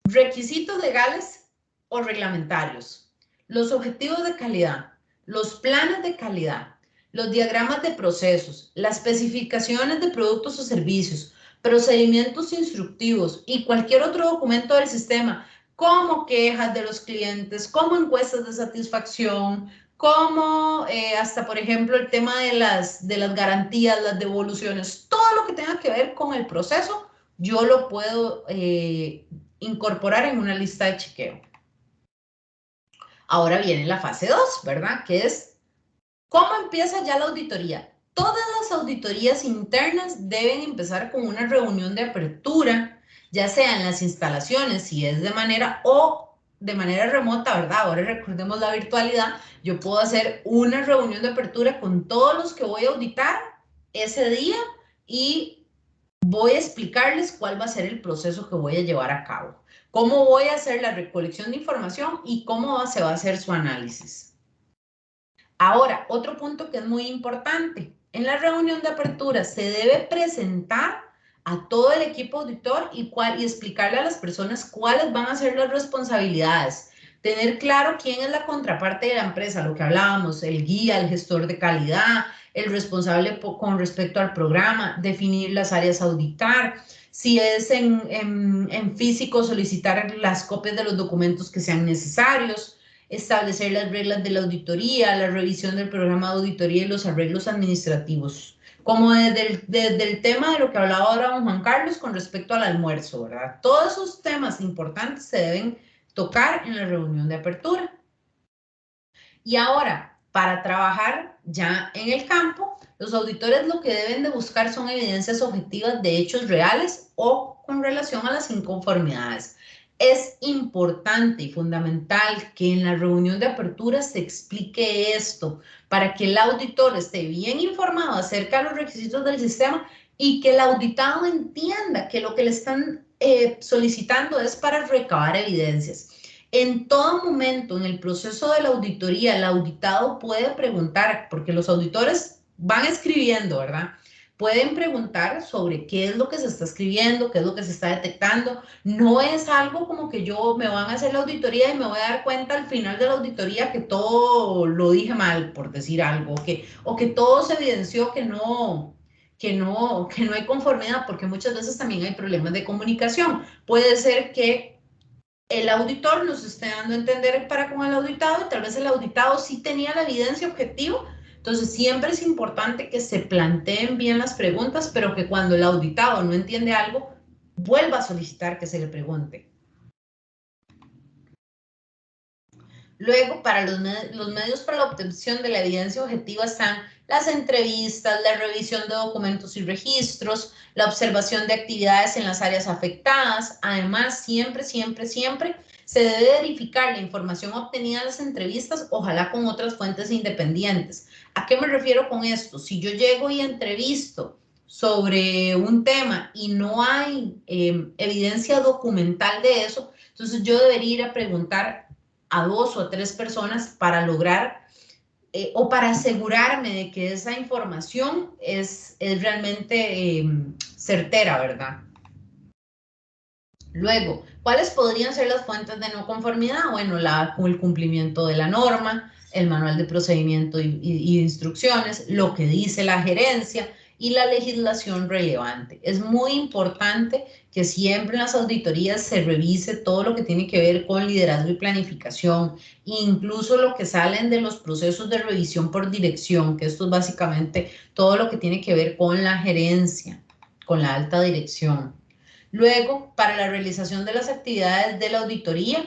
requisitos legales o reglamentarios, los objetivos de calidad, los planes de calidad, los diagramas de procesos, las especificaciones de productos o servicios, procedimientos instructivos y cualquier otro documento del sistema, como quejas de los clientes, como encuestas de satisfacción, como hasta, por ejemplo, el tema de las garantías, las devoluciones, todo lo que tenga que ver con el proceso, yo lo puedo incorporar en una lista de chequeo. Ahora viene la fase 2, ¿verdad? Que es, ¿cómo empieza ya la auditoría? Todas las auditorías internas deben empezar con una reunión de apertura, ya sea en las instalaciones, si es de manera o de manera remota, ¿verdad? Ahora recordemos la virtualidad, yo puedo hacer una reunión de apertura con todos los que voy a auditar ese día y voy a explicarles cuál va a ser el proceso que voy a llevar a cabo, cómo voy a hacer la recolección de información y cómo se va a hacer su análisis. Ahora, otro punto que es muy importante, en la reunión de apertura se debe presentar a todo el equipo auditor y explicarle a las personas cuáles van a ser las responsabilidades. Tener claro quién es la contraparte de la empresa, lo que hablábamos, el guía, el gestor de calidad, el responsable con respecto al programa, definir las áreas a auditar, si es en físico, solicitar las copias de los documentos que sean necesarios, establecer las reglas de la auditoría, la revisión del programa de auditoría y los arreglos administrativos. Como desde el tema de lo que hablaba ahora don Juan Carlos con respecto al almuerzo, ¿verdad? Todos esos temas importantes se deben tocar en la reunión de apertura. Y ahora, para trabajar ya en el campo, los auditores lo que deben de buscar son evidencias objetivas de hechos reales o con relación a las inconformidades. Es importante y fundamental que en la reunión de apertura se explique esto para que el auditor esté bien informado acerca de los requisitos del sistema y que el auditado entienda que lo que le están solicitando es para recabar evidencias. En todo momento, en el proceso de la auditoría, el auditado puede preguntar, porque los auditores van escribiendo, ¿verdad? pueden preguntar sobre qué es lo que se está escribiendo, qué es lo que se está detectando. No es algo como que yo me van a hacer la auditoría y me voy a dar cuenta al final de la auditoría que todo lo dije mal, por decir algo, o que todo se evidenció que no hay conformidad, porque muchas veces también hay problemas de comunicación. Puede ser que el auditor nos esté dando a entender para con el auditado y tal vez el auditado sí tenía la evidencia objetiva. Entonces siempre es importante que se planteen bien las preguntas, pero que cuando el auditado no entiende algo, vuelva a solicitar que se le pregunte. Luego, para los medios para la obtención de la evidencia objetiva están las entrevistas, la revisión de documentos y registros, la observación de actividades en las áreas afectadas. Además, siempre se debe verificar la información obtenida en las entrevistas, ojalá con otras fuentes independientes. ¿A qué me refiero con esto? Si yo llego y entrevisto sobre un tema y no hay evidencia documental de eso, entonces yo debería ir a preguntar a 2 o 3 personas para lograr o para asegurarme de que esa información es realmente certera, ¿verdad? Luego, ¿cuáles podrían ser las fuentes de no conformidad? Bueno, el cumplimiento de la norma, el manual de procedimiento y instrucciones, lo que dice la gerencia y la legislación relevante. Es muy importante que siempre en las auditorías se revise todo lo que tiene que ver con liderazgo y planificación, incluso lo que salen de los procesos de revisión por dirección, que esto es básicamente todo lo que tiene que ver con la gerencia, con la alta dirección. Luego, para la realización de las actividades de la auditoría,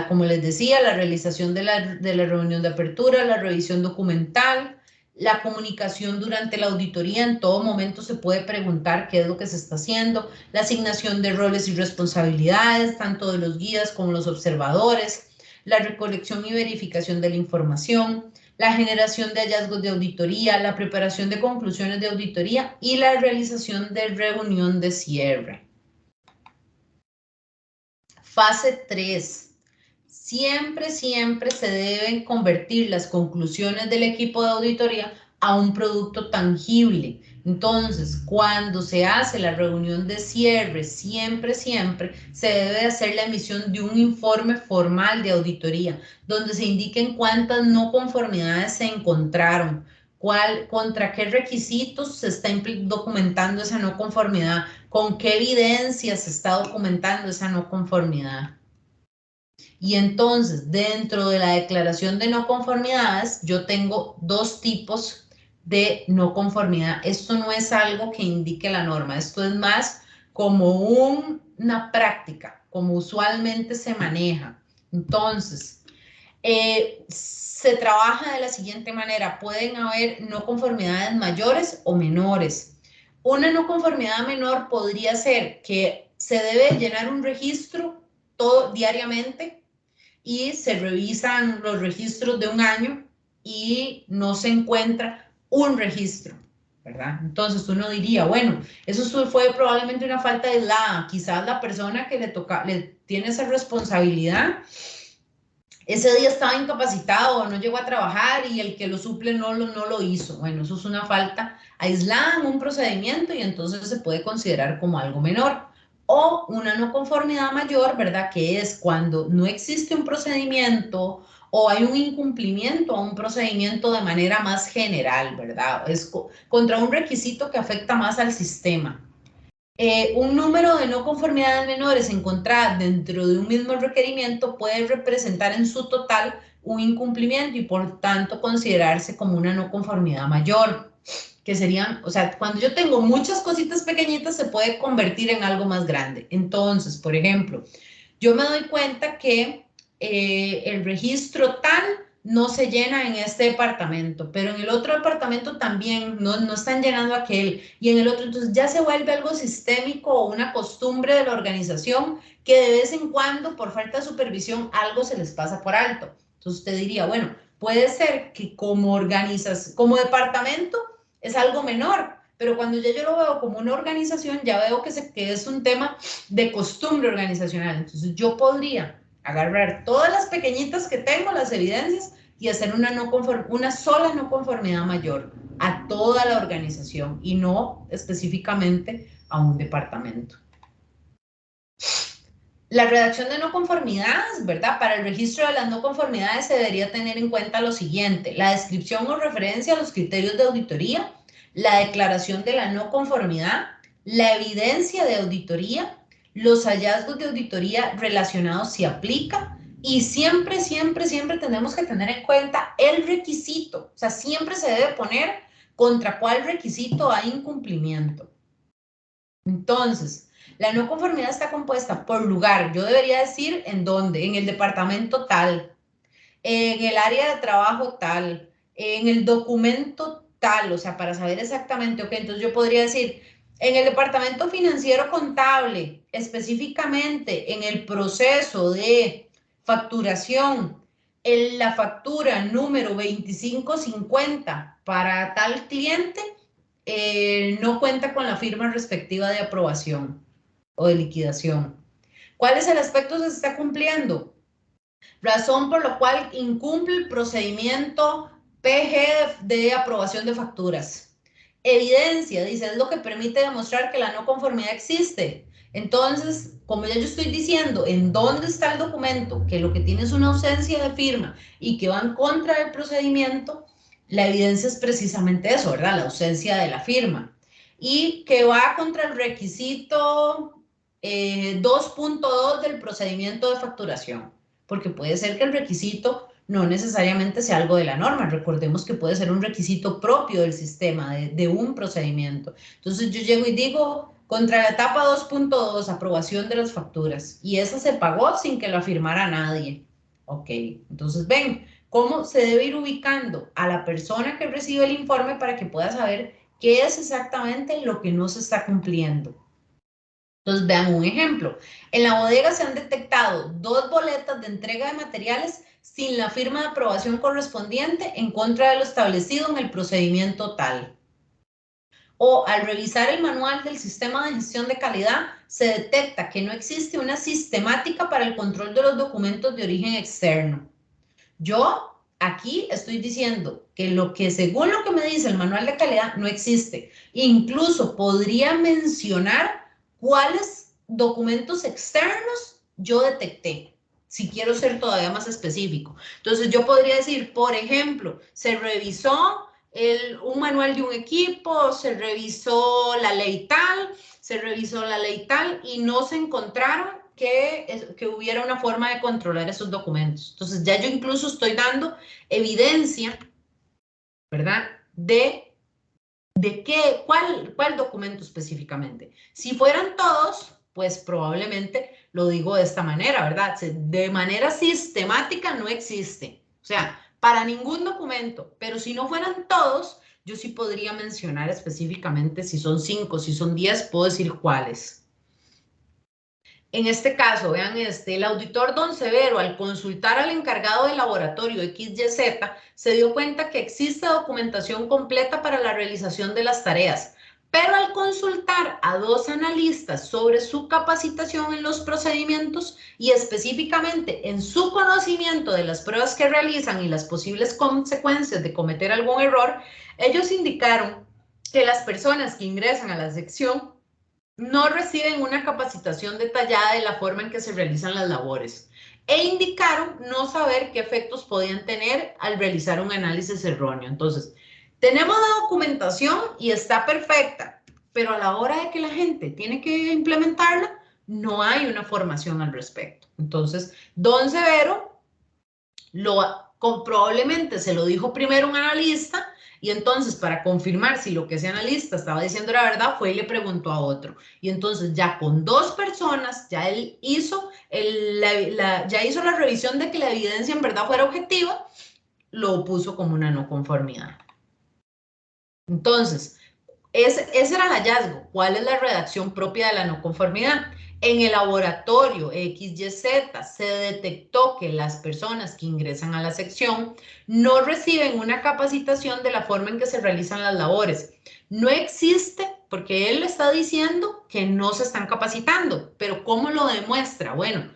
como les decía, la realización de la reunión de apertura, la revisión documental, la comunicación durante la auditoría, en todo momento se puede preguntar qué es lo que se está haciendo, la asignación de roles y responsabilidades, tanto de los guías como los observadores, la recolección y verificación de la información, la generación de hallazgos de auditoría, la preparación de conclusiones de auditoría y la realización de reunión de cierre. Fase 3. Siempre se deben convertir las conclusiones del equipo de auditoría a un producto tangible. Entonces, cuando se hace la reunión de cierre, siempre se debe hacer la emisión de un informe formal de auditoría, donde se indiquen cuántas no conformidades se encontraron, contra qué requisitos se está documentando esa no conformidad, con qué evidencia se está documentando esa no conformidad. Y entonces, dentro de la declaración de no conformidades, yo tengo 2 tipos de no conformidad. Esto no es algo que indique la norma, esto es más como una práctica, como usualmente se maneja. Entonces, se trabaja de la siguiente manera. Pueden haber no conformidades mayores o menores. Una no conformidad menor podría ser que se debe llenar un registro todo diariamente y se revisan los registros de un año y no se encuentra un registro, ¿verdad? Entonces uno diría, bueno, eso fue probablemente una falta aislada. Quizás la persona que le tiene esa responsabilidad ese día estaba incapacitado o no llegó a trabajar y el que lo suple no lo hizo. Bueno, eso es una falta aislada en un procedimiento y entonces se puede considerar como algo menor. O una no conformidad mayor, ¿verdad? Que es cuando no existe un procedimiento o hay un incumplimiento a un procedimiento de manera más general, ¿verdad? Es contra un requisito que afecta más al sistema. Un número de no conformidades menores encontradas dentro de un mismo requerimiento puede representar en su total un incumplimiento y por tanto considerarse como una no conformidad mayor, que serían, o sea, cuando yo tengo muchas cositas pequeñitas se puede convertir en algo más grande. Entonces, por ejemplo, yo me doy cuenta que el registro tal no se llena en este departamento, pero en el otro departamento también no están llenando aquel, y en el otro, entonces ya se vuelve algo sistémico o una costumbre de la organización que de vez en cuando, por falta de supervisión, algo se les pasa por alto. Entonces usted diría, bueno, puede ser que como departamento es algo menor, pero cuando ya yo lo veo como una organización, ya veo que es un tema de costumbre organizacional. Entonces yo podría agarrar todas las pequeñitas que tengo, las evidencias, y hacer una sola no conformidad mayor. a toda la organización y no específicamente a un departamento. La redacción de no conformidades, ¿verdad? Para el registro de las no conformidades se debería tener en cuenta lo siguiente: la descripción o referencia a los criterios de auditoría, la declaración de la no conformidad, la evidencia de auditoría, los hallazgos de auditoría relacionados si aplica, y siempre, siempre, siempre tenemos que tener en cuenta el requisito. O sea, siempre se debe poner contra cuál requisito hay incumplimiento. Entonces, la no conformidad está compuesta por lugar. Yo debería decir en dónde: en el departamento tal, en el área de trabajo tal, en el documento tal, o sea, para saber exactamente, ok, entonces yo podría decir, en el departamento financiero contable, específicamente en el proceso de facturación, en la factura número 2550 para tal cliente, no cuenta con la firma respectiva de aprobación o de liquidación. ¿Cuál es el aspecto que se está cumpliendo? Razón por la cual incumple el procedimiento PG de aprobación de facturas. Evidencia, dice, es lo que permite demostrar que la no conformidad existe. Entonces, como ya yo estoy diciendo en dónde está el documento, que lo que tiene es una ausencia de firma y que va en contra del procedimiento, la evidencia es precisamente eso, ¿verdad? La ausencia de la firma. Y que va contra el requisito 2.2 del procedimiento de facturación, porque puede ser que el requisito no necesariamente sea algo de la norma. Recordemos que puede ser un requisito propio del sistema, de un procedimiento. Entonces yo llego y digo, contra la etapa 2.2, aprobación de las facturas, y esa se pagó sin que la firmara nadie. Ok, entonces ven cómo se debe ir ubicando a la persona que recibe el informe para que pueda saber qué es exactamente lo que no se está cumpliendo. Entonces, vean un ejemplo. En la bodega se han detectado 2 boletas de entrega de materiales sin la firma de aprobación correspondiente en contra de lo establecido en el procedimiento tal. O al revisar el manual del sistema de gestión de calidad, se detecta que no existe una sistemática para el control de los documentos de origen externo. Yo aquí estoy diciendo que según lo que me dice el manual de calidad no existe. Incluso podría mencionar cuáles documentos externos yo detecté, si quiero ser todavía más específico. Entonces yo podría decir, por ejemplo, se revisó un manual de un equipo, se revisó la ley tal, y no se encontraron que hubiera una forma de controlar esos documentos. Entonces ya yo incluso estoy dando evidencia, ¿verdad? De cuál documento específicamente. Si fueran todos, pues probablemente lo digo de esta manera, ¿verdad? De manera sistemática no existe. O sea, para ningún documento, pero si no fueran todos, yo sí podría mencionar específicamente si son 5, si son 10, puedo decir cuáles. En este caso, vean el auditor Don Severo, al consultar al encargado del laboratorio XYZ, se dio cuenta que existe documentación completa para la realización de las tareas, pero al consultar a 2 analistas sobre su capacitación en los procedimientos y específicamente en su conocimiento de las pruebas que realizan y las posibles consecuencias de cometer algún error, ellos indicaron que las personas que ingresan a la sección no reciben una capacitación detallada de la forma en que se realizan las labores e indicaron no saber qué efectos podían tener al realizar un análisis erróneo. Entonces, tenemos la documentación y está perfecta, pero a la hora de que la gente tiene que implementarla, no hay una formación al respecto. Entonces, Don Severo probablemente se lo dijo primero un analista, y entonces para confirmar si lo que ese analista estaba diciendo era verdad, fue y le preguntó a otro. Y entonces ya con 2 personas, ya él hizo, ya hizo la revisión de que la evidencia en verdad fuera objetiva, lo puso como una no conformidad. Entonces, ese era el hallazgo. ¿Cuál es la redacción propia de la no conformidad? En el laboratorio XYZ se detectó que las personas que ingresan a la sección no reciben una capacitación de la forma en que se realizan las labores. No existe, porque él está diciendo que no se están capacitando, pero ¿cómo lo demuestra? Bueno,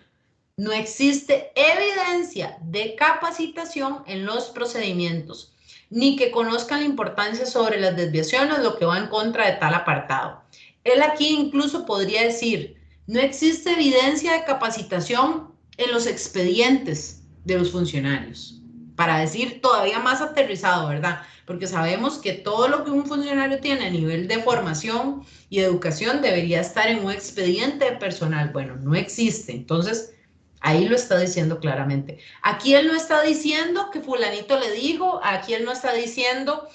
no existe evidencia de capacitación en los procedimientos, ni que conozcan la importancia sobre las desviaciones, lo que va en contra de tal apartado. Él aquí incluso podría decir, no existe evidencia de capacitación en los expedientes de los funcionarios, para decir todavía más aterrizado, ¿verdad? Porque sabemos que todo lo que un funcionario tiene a nivel de formación y educación debería estar en un expediente de personal. Bueno, no existe. Entonces, ahí lo está diciendo claramente. Aquí él no está diciendo que fulanito le dijo, aquí él no está diciendo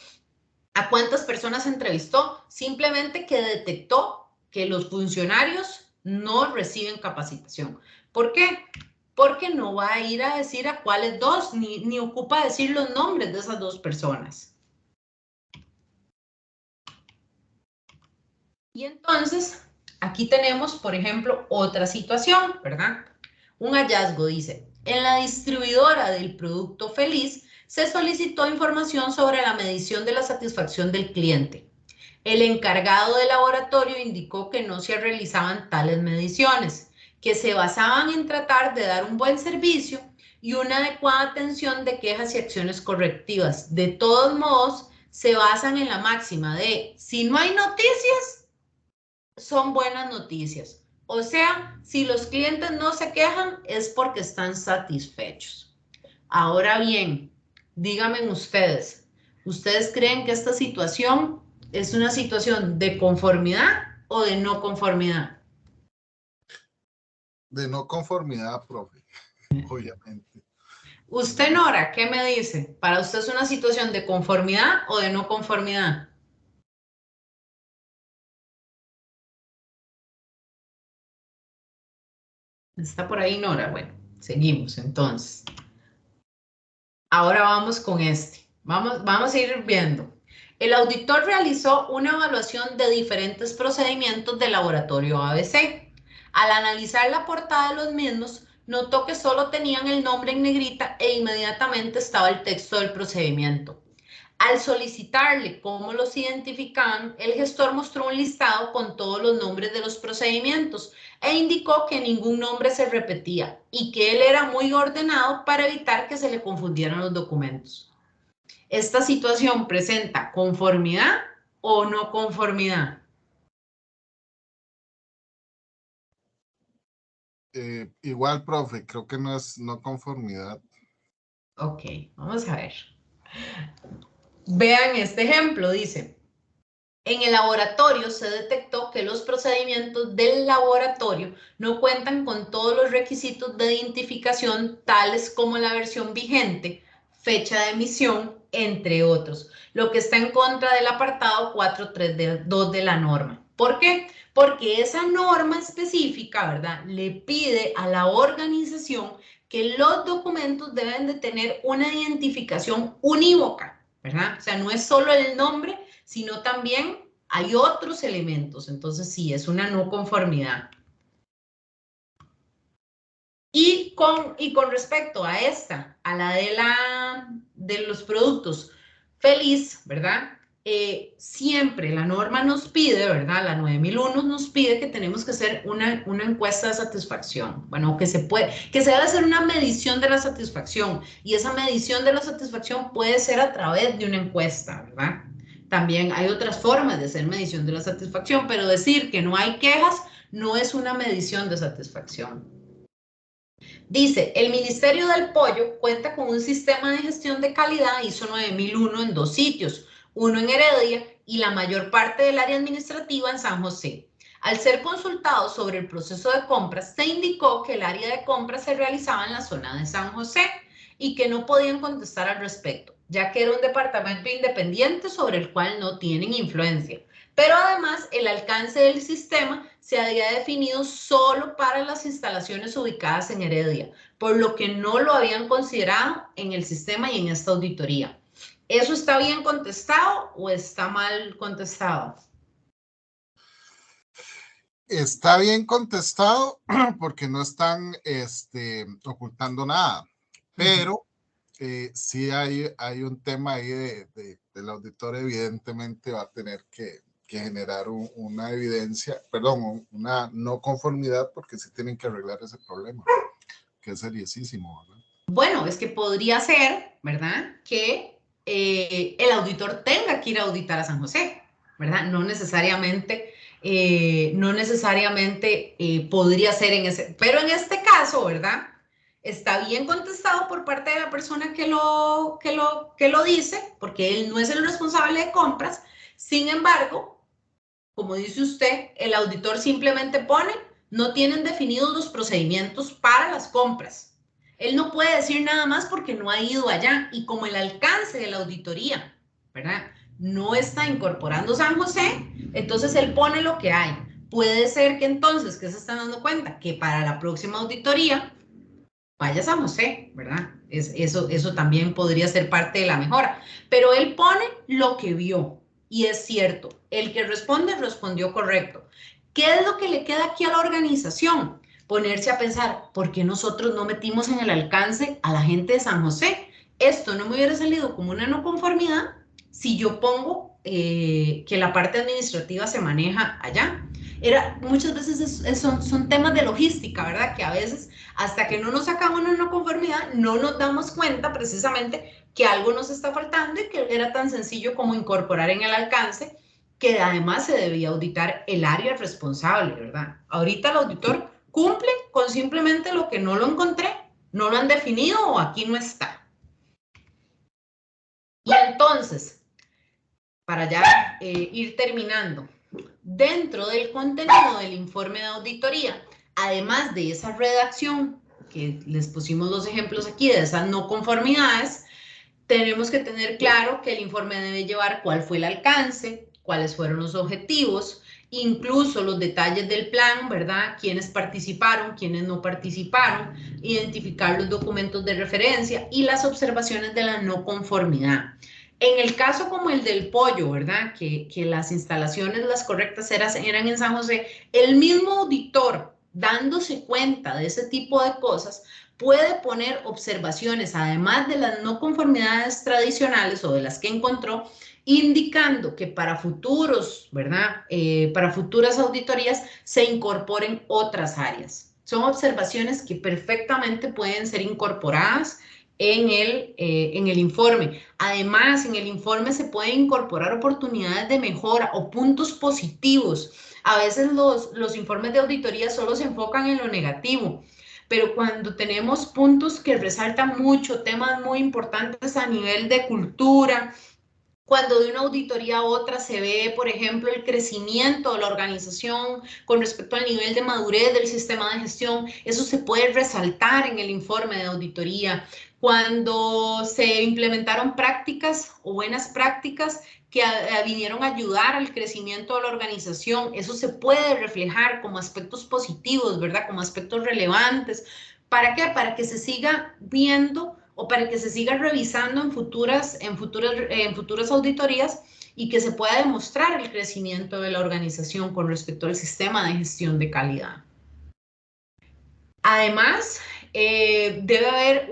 a cuántas personas entrevistó, simplemente que detectó que los funcionarios no reciben capacitación. ¿Por qué? Porque no va a ir a decir a cuáles dos, ni ocupa decir los nombres de esas dos personas. Y entonces, aquí tenemos, por ejemplo, otra situación, ¿verdad? Un hallazgo dice, en la distribuidora del producto Feliz se solicitó información sobre la medición de la satisfacción del cliente. El encargado del laboratorio indicó que no se realizaban tales mediciones, que se basaban en tratar de dar un buen servicio y una adecuada atención de quejas y acciones correctivas. De todos modos, se basan en la máxima de, si no hay noticias, son buenas noticias. O sea, si los clientes no se quejan, es porque están satisfechos. Ahora bien, díganme ustedes, ¿ustedes creen que esta situación es una situación de conformidad o de no conformidad? De no conformidad, profe, obviamente. Usted, Nora, ¿qué me dice? ¿Para usted es una situación de conformidad o de no conformidad? ¿Está por ahí, Nora? Bueno, seguimos entonces. Ahora vamos con este. Vamos a ir viendo. El auditor realizó una evaluación de diferentes procedimientos del laboratorio ABC. Al analizar la portada de los mismos, notó que solo tenían el nombre en negrita e inmediatamente estaba el texto del procedimiento. Al solicitarle cómo los identificaban, el gestor mostró un listado con todos los nombres de los procedimientos e indicó que ningún nombre se repetía y que él era muy ordenado para evitar que se le confundieran los documentos. ¿Esta situación presenta conformidad o no conformidad? Igual, profe, creo que no es no conformidad. Ok, vamos a ver. Vean este ejemplo, dice. En el laboratorio se detectó que los procedimientos del laboratorio no cuentan con todos los requisitos de identificación, tales como la versión vigente, fecha de emisión, entre otros, lo que está en contra del apartado 4.3.2 de la norma. ¿Por qué? Porque esa norma específica, ¿verdad?, le pide a la organización que los documentos deben de tener una identificación unívoca, ¿verdad? O sea, no es solo el nombre, sino también hay otros elementos. Entonces, sí, es una no conformidad. Y con respecto a esta, a la de los productos Feliz, ¿verdad? Siempre la norma nos pide, ¿verdad? La 9001 nos pide que tenemos que hacer una encuesta de satisfacción. Bueno, que se debe hacer una medición de la satisfacción. Y esa medición de la satisfacción puede ser a través de una encuesta, ¿verdad? También hay otras formas de hacer medición de la satisfacción, pero decir que no hay quejas no es una medición de satisfacción. Dice, el Ministerio del Pollo cuenta con un sistema de gestión de calidad ISO 9001 en 2 sitios, uno en Heredia y la mayor parte del área administrativa en San José. Al ser consultado sobre el proceso de compras, se indicó que el área de compras se realizaba en la zona de San José y que no podían contestar al respecto, ya que era un departamento independiente sobre el cual no tienen influencia. Pero además, el alcance del sistema se había definido solo para las instalaciones ubicadas en Heredia, por lo que no lo habían considerado en el sistema y en esta auditoría. ¿Eso está bien contestado o está mal contestado? Está bien contestado porque no están ocultando nada, pero sí hay un tema ahí del auditor, evidentemente va a tener que generar una evidencia, perdón, una no conformidad, porque sí tienen que arreglar ese problema, que es seriosísimo, ¿verdad? Bueno, es que podría ser, ¿verdad? Que el auditor tenga que ir a auditar a San José, ¿verdad? No necesariamente podría ser en ese, pero en este caso, ¿verdad? Está bien contestado por parte de la persona que lo dice, porque él no es el responsable de compras. Sin embargo, como dice usted, el auditor simplemente pone, no tienen definidos los procedimientos para las compras. Él no puede decir nada más porque no ha ido allá, y como el alcance de la auditoría, ¿verdad?, no está incorporando San José, entonces él pone lo que hay. Puede ser que entonces, ¿qué se están dando cuenta? Que para la próxima auditoría vaya San José, ¿verdad? Eso también podría ser parte de la mejora. Pero él pone lo que vio, y es cierto, el que responde respondió correcto. ¿Qué es lo que le queda aquí a la organización? Ponerse a pensar, ¿por qué nosotros no metimos en el alcance a la gente de San José? Esto no me hubiera salido como una no conformidad si yo pongo que la parte administrativa se maneja allá. Muchas veces son temas de logística, ¿verdad? Que a veces, hasta que no nos sacamos una no conformidad, no nos damos cuenta precisamente que algo nos está faltando, y que era tan sencillo como incorporar en el alcance que además se debía auditar el área responsable, ¿verdad? Ahorita el auditor cumple con simplemente lo que no lo encontré, no lo han definido o aquí no está. Y entonces, para ya ir terminando, dentro del contenido del informe de auditoría, además de esa redacción que les pusimos los ejemplos aquí de esas no conformidades, tenemos que tener claro que el informe debe llevar cuál fue el alcance, cuáles fueron los objetivos, incluso los detalles del plan, ¿verdad? Quiénes participaron, quiénes no participaron, identificar los documentos de referencia y las observaciones de la no conformidad. En el caso como el del pollo, ¿verdad? Que las instalaciones, las correctas eran en San José, el mismo auditor, dándose cuenta de ese tipo de cosas, puede poner observaciones, además de las no conformidades tradicionales o de las que encontró, indicando que para futuros, ¿verdad? Para futuras auditorías se incorporen otras áreas. Son observaciones que perfectamente pueden ser incorporadas en el informe. Además, en el informe se pueden incorporar oportunidades de mejora o puntos positivos. A veces los informes de auditoría solo se enfocan en lo negativo, pero cuando tenemos puntos que resaltan mucho, temas muy importantes a nivel de cultura, cuando de una auditoría a otra se ve, por ejemplo, el crecimiento de la organización con respecto al nivel de madurez del sistema de gestión, eso se puede resaltar en el informe de auditoría. Cuando se implementaron prácticas o buenas prácticas que vinieron a ayudar al crecimiento de la organización, eso se puede reflejar como aspectos positivos, ¿verdad? Como aspectos relevantes. ¿Para qué? Para que se siga viendo o para que se siga revisando en futuras auditorías, y que se pueda demostrar el crecimiento de la organización con respecto al sistema de gestión de calidad. Además, debe haber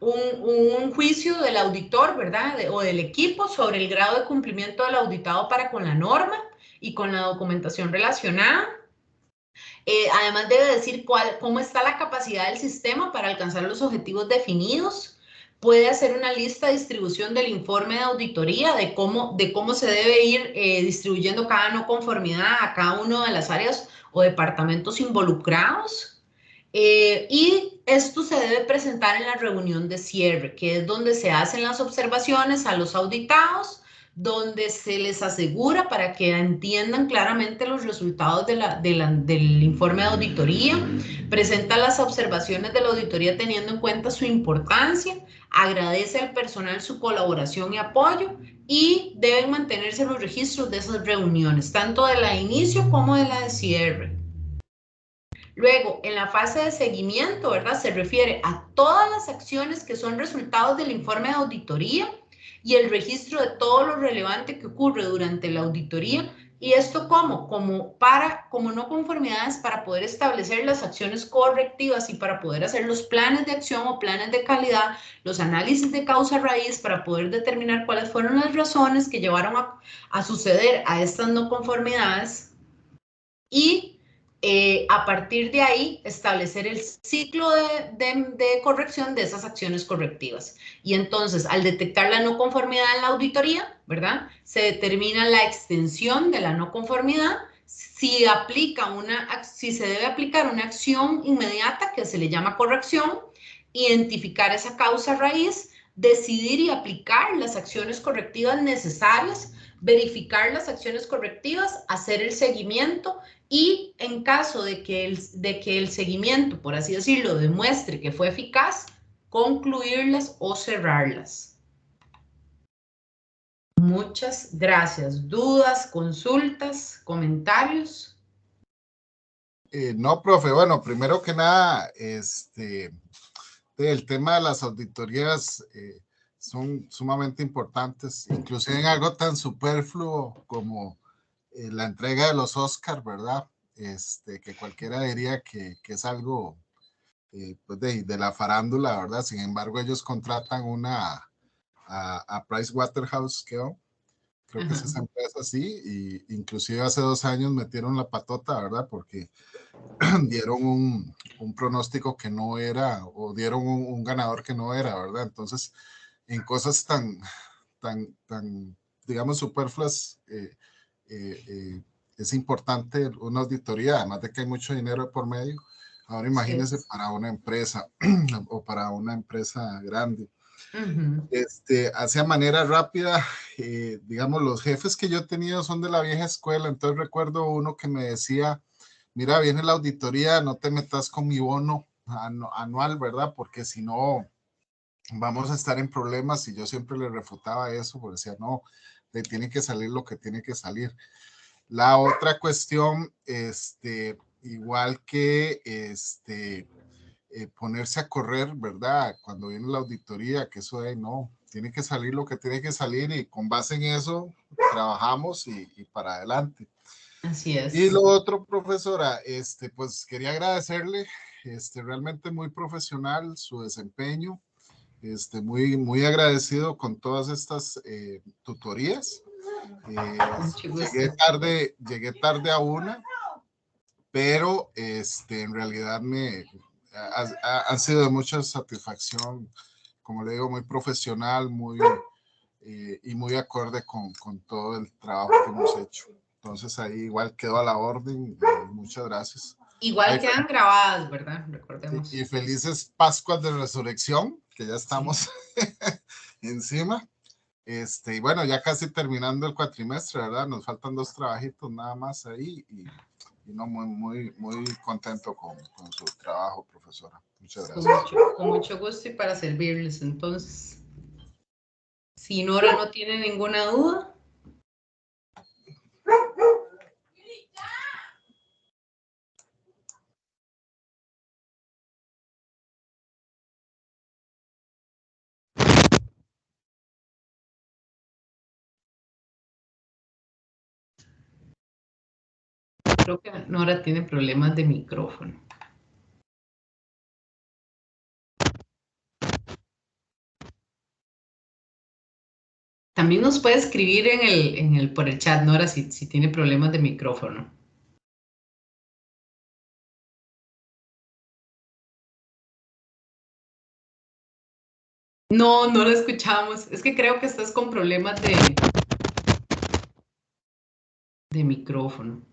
un juicio del auditor, ¿verdad? O del equipo sobre el grado de cumplimiento del auditado para con la norma y con la documentación relacionada. Además debe decir cómo está la capacidad del sistema para alcanzar los objetivos definidos. Puede hacer una lista de distribución del informe de auditoría de cómo se debe ir distribuyendo cada no conformidad a cada una de las áreas o departamentos involucrados. Y esto se debe presentar en la reunión de cierre, que es donde se hacen las observaciones a los auditados, donde se les asegura para que entiendan claramente los resultados del informe de auditoría, presenta las observaciones de la auditoría teniendo en cuenta su importancia, agradece al personal su colaboración y apoyo, y deben mantenerse los registros de esas reuniones, tanto de la de inicio como de la de cierre. Luego, en la fase de seguimiento, ¿verdad? Se refiere a todas las acciones que son resultados del informe de auditoría y el registro de todo lo relevante que ocurre durante la auditoría. ¿Y esto cómo? Como no conformidades para poder establecer las acciones correctivas y para poder hacer los planes de acción o planes de calidad, los análisis de causa raíz para poder determinar cuáles fueron las razones que llevaron a suceder a estas no conformidades, y A partir de ahí, establecer el ciclo de corrección de esas acciones correctivas. Y entonces, al detectar la no conformidad en la auditoría, ¿verdad? Se determina la extensión de la no conformidad, si se debe aplicar una acción inmediata que se le llama corrección, identificar esa causa raíz, decidir y aplicar las acciones correctivas necesarias, verificar las acciones correctivas, hacer el seguimiento y en caso de que el seguimiento, por así decirlo, demuestre que fue eficaz, concluirlas o cerrarlas. Muchas gracias. ¿Dudas, consultas, comentarios? No, profe, bueno, primero que nada, el tema de las auditorías son sumamente importantes, inclusive en algo tan superfluo como la entrega de los Oscars, ¿verdad? Que cualquiera diría que es algo pues de la farándula, ¿verdad? Sin embargo, ellos contratan a Pricewaterhouse, creo que es esa empresa, sí, y inclusive hace 2 años metieron la patota, ¿verdad? Porque dieron un pronóstico que no era, o dieron un ganador que no era, ¿verdad? Entonces, en cosas tan digamos, superfluas, es importante una auditoría, además de que hay mucho dinero por medio. Ahora imagínense Sí. para una empresa o para una empresa grande. Hacia manera rápida, digamos, los jefes que yo he tenido son de la vieja escuela, entonces recuerdo uno que me decía, mira, viene la auditoría, no te metas con mi bono anual, ¿verdad? Porque si no, vamos a estar en problemas, y yo siempre le refutaba eso, porque decía, no, le tiene que salir lo que tiene que salir. La otra cuestión, igual que ponerse a correr, ¿verdad? Cuando viene la auditoría, que eso de no, tiene que salir lo que tiene que salir, y con base en eso trabajamos y para adelante. Así Y es. lo otro, profesora, pues quería agradecerle, realmente muy profesional su desempeño, muy agradecido con todas estas tutorías. Mucho gusto. Llegué tarde a una, pero en realidad han sido de mucha satisfacción, como le digo, muy profesional, y muy acorde con todo el trabajo que hemos hecho. Entonces ahí igual quedó a la orden, y muchas gracias. Igual Ay, quedan grabadas, ¿verdad? y Recordemos. felices Pascuas de Resurrección, que ya Sí. estamos encima. Y bueno, ya casi terminando el cuatrimestre, ¿verdad? Nos faltan 2 trabajitos nada más ahí, y no, muy contento con su trabajo, profesora. Muchas gracias. Con mucho gusto y para servirles. Entonces, si Nora no tiene ninguna duda. Creo que Nora tiene problemas de micrófono. También nos puede escribir por el chat, Nora, si tiene problemas de micrófono. No, no lo escuchamos. Es que creo que estás con problemas de micrófono.